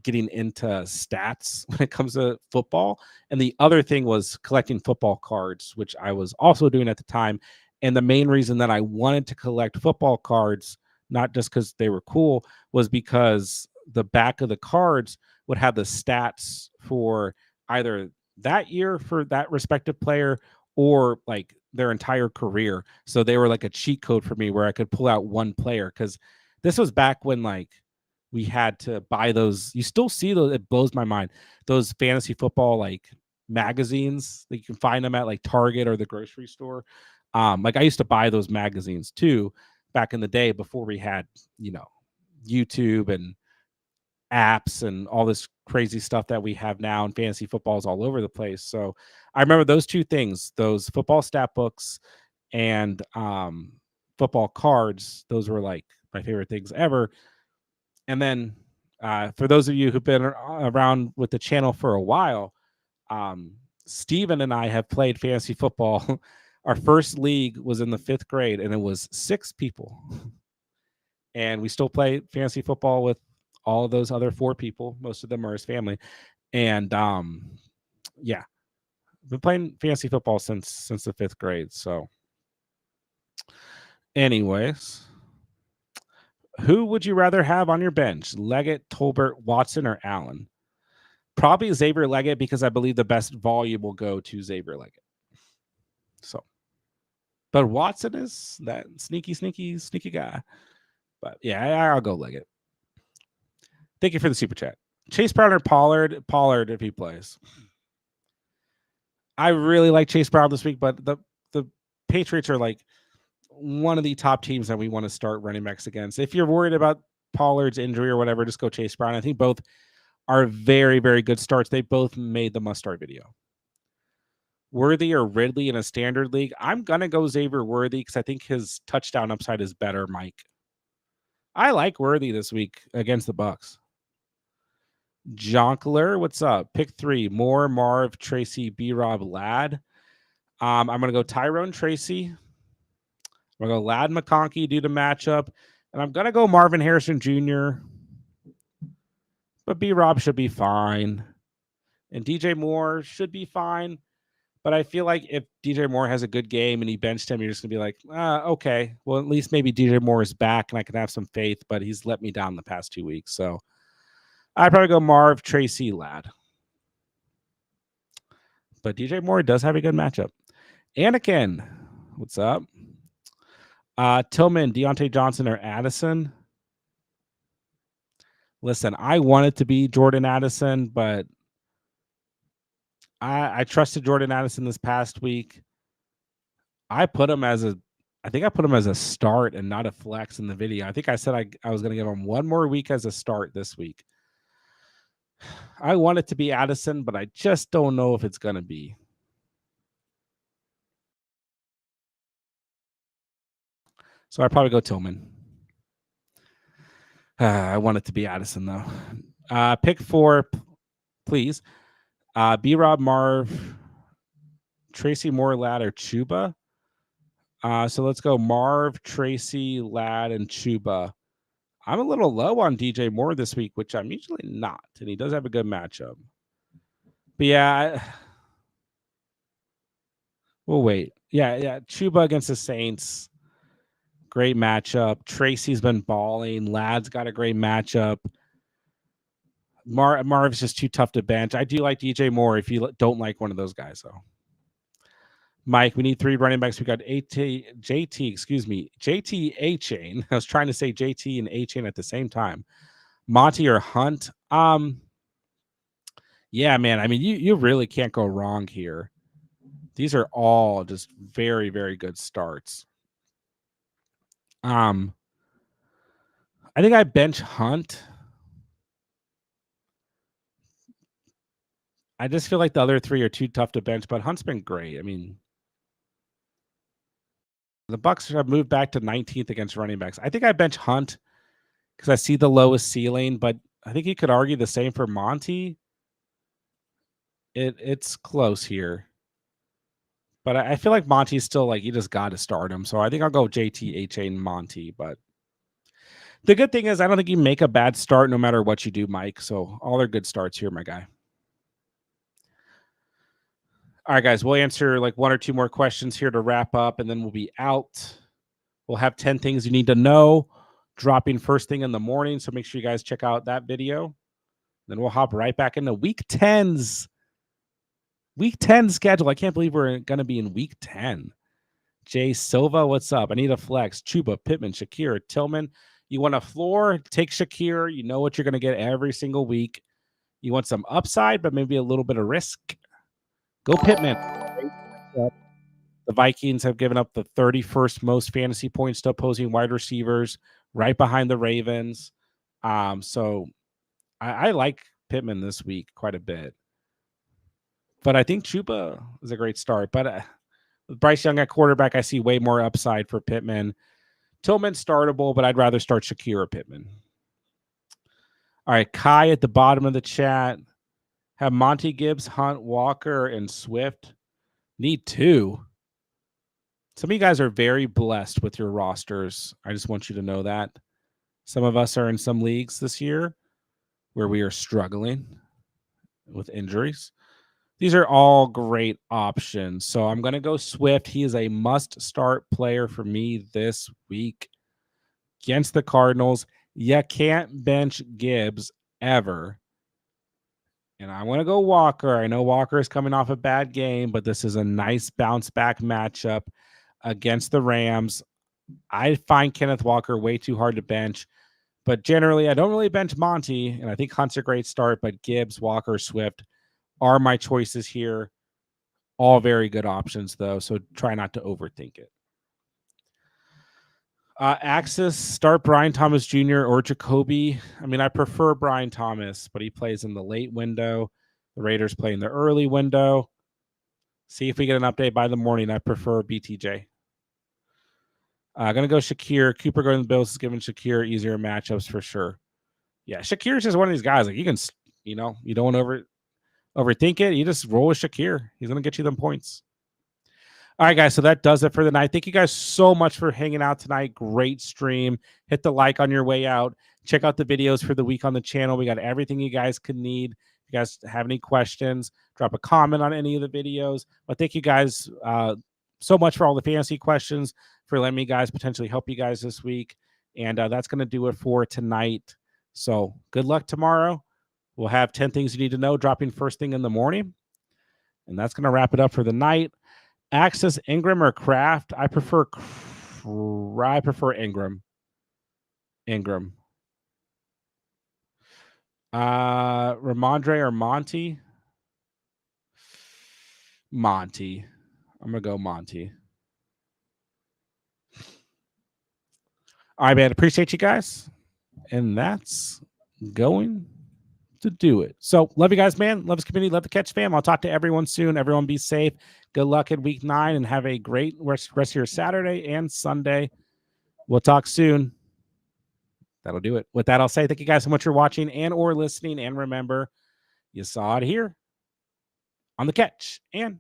getting into stats when it comes to football. And the other thing was collecting football cards, which I was also doing at the time. And the main reason that I wanted to collect football cards, not just because they were cool, was because the back of the cards would have the stats for either that year for that respective player, or like their entire career. So they were like a cheat code for me where I could pull out one player, because this was back when like we had to buy those. You still see those. It blows my mind. Those fantasy football like magazines, like you can find them at like Target or the grocery store. Like I used to buy those magazines too back in the day, before we had, YouTube and apps and all this crazy stuff that we have now, and fantasy football is all over the place. So I remember those 2 things, those football stat books and football cards. Those were like my favorite things ever. And then for those of you who've been around with the channel for a while, Steven and I have played fantasy football. Our first league was in the 5th grade, and it was 6 people. And we still play fantasy football with all of those other 4 people. Most of them are his family. And yeah, been playing fantasy football since the 5th grade. So anyways, who would you rather have on your bench? Leggett, Tolbert, Watson, or Allen? Probably Xavier Leggett, because I believe the best volume will go to Xavier Leggett. So, but Watson is that sneaky guy. But yeah, I'll go Leggett. Thank you for the super chat. Chase Brown or Pollard? Pollard if he plays. I really like Chase Brown this week, but the Patriots are like one of the top teams that we want to start running backs against. If you're worried about Pollard's injury or whatever, just go Chase Brown. I think both are very, very good starts. They both made the must-start video. Worthy or Ridley in a standard league? I'm going to go Xavier Worthy because I think his touchdown upside is better, Mike. I like Worthy this week against the Bucks. Jonkler, what's up? Pick 3, Moore, Marv, Tracy, B-Rob, Ladd. I'm going to go Tyrone Tracy. I'm going to go Ladd McConkey due to matchup. And I'm going to go Marvin Harrison Jr., but B-Rob should be fine. And DJ Moore should be fine. But I feel like if DJ Moore has a good game and he benched him, you're just going to be like, okay, well, at least maybe DJ Moore is back and I can have some faith, but he's let me down the past 2 weeks. So I'd probably go Marv, Tracy, Ladd. But DJ Moore does have a good matchup. Anakin, what's up? Tillman, Deontay Johnson, or Addison? Listen, I want it to be Jordan Addison, but I trusted Jordan Addison this past week. I think I put him as a start and not a flex in the video. I think I said I was going to give him one more week as a start this week. I want it to be Addison, but I just don't know if it's going to be. So I'd probably go Tillman. I want it to be Addison, though. Pick 4, please. B-Rob, Marv, Tracy, Moore, Ladd, or Chuba. So let's go Marv, Tracy, Ladd, and Chuba. I'm a little low on DJ Moore this week, which I'm usually not, and he does have a good matchup. But yeah, we'll wait. Yeah. Chuba against the Saints, great matchup. Tracy's been balling. Ladd's got a great matchup. Marv's just too tough to bench. I do like DJ Moore if you don't like one of those guys, though. Mike, we need 3 running backs. We got JT, A-Chain. I was trying to say JT and A-Chain at the same time. Monty or Hunt? Yeah, man. I mean, you really can't go wrong here. These are all just very, very good starts. I think I bench Hunt. I just feel like the other three are too tough to bench, but Hunt's been great. I mean, the Bucks have moved back to 19th against running backs. I think I bench Hunt because I see the lowest ceiling, but I think you could argue the same for Monty. It's close here. But I feel like Monty's still like you just got to start him. So I think I'll go JT, HA, and Monty. But the good thing is I don't think you make a bad start no matter what you do, Mike. So all are good starts here, my guy. All right, guys, we'll answer like one or two more questions here to wrap up, and then we'll be out. We'll have 10 things you need to know dropping first thing in the morning. So make sure you guys check out that video. Then we'll hop right back into week 10's. Week 10 schedule. I can't believe we're going to be in week 10. Jay Silva, what's up? I need a flex. Chuba, Pittman, Shakir, Tillman. You want a floor? Take Shakir. You know what you're going to get every single week. You want some upside, but maybe a little bit of risk? Go Pittman. The Vikings have given up the 31st most fantasy points to opposing wide receivers, right behind the Ravens. So I like Pittman this week quite a bit. But I think Chuba is a great start. But with Bryce Young at quarterback, I see way more upside for Pittman. Tillman's startable, but I'd rather start Shakir or Pittman. All right, Kai at the bottom of the chat. Have Monty, Gibbs, Hunt, Walker, and Swift. Need two. Some of you guys are very blessed with your rosters. I just want you to know that. Some of us are in some leagues this year where we are struggling with injuries. These are all great options. So I'm going to go Swift. He is a must-start player for me this week against the Cardinals. You can't bench Gibbs ever. And I want to go Walker. I know Walker is coming off a bad game, but this is a nice bounce-back matchup against the Rams. I find Kenneth Walker way too hard to bench. But generally, I don't really bench Monty, and I think Hunt's a great start, but Gibbs, Walker, Swift are my choices here. All very good options, though, so try not to overthink it. Axis, start Brian Thomas Jr. or Jacoby. I mean, I prefer Brian Thomas, but he plays in the late window. The Raiders play in the early window. See if we get an update by the morning. I prefer BTJ. Going to go Shakir. Cooper going to the Bills is giving Shakir easier matchups for sure. Yeah, Shakir's just one of these guys. Like you can, you don't want to overthink it. You just roll with Shakir. He's going to get you them points. All right, guys. So that does it for the night. Thank you guys so much for hanging out tonight. Great stream. Hit the like on your way out. Check out the videos for the week on the channel. We got everything you guys could need. If you guys have any questions, drop a comment on any of the videos. But thank you guys so much for all the fantasy questions, for letting me guys potentially help you guys this week. And that's going to do it for tonight. So good luck tomorrow. We'll have 10 things you need to know dropping first thing in the morning. And that's going to wrap it up for the night. Access Ingram or Kraft? I prefer Ingram. Ramondre or Monty? Monty. I'm going to go Monty. All right, man. Appreciate you guys. And that's going to do it. So love you guys, man. Love this community. Love the Catch fam. I'll talk to everyone soon. Everyone be safe. Good luck in week 9 and have a great rest of your Saturday and Sunday. We'll talk soon. That'll do it. With that, I'll say thank you guys so much for watching and or listening. And remember, you saw it here on the Catch and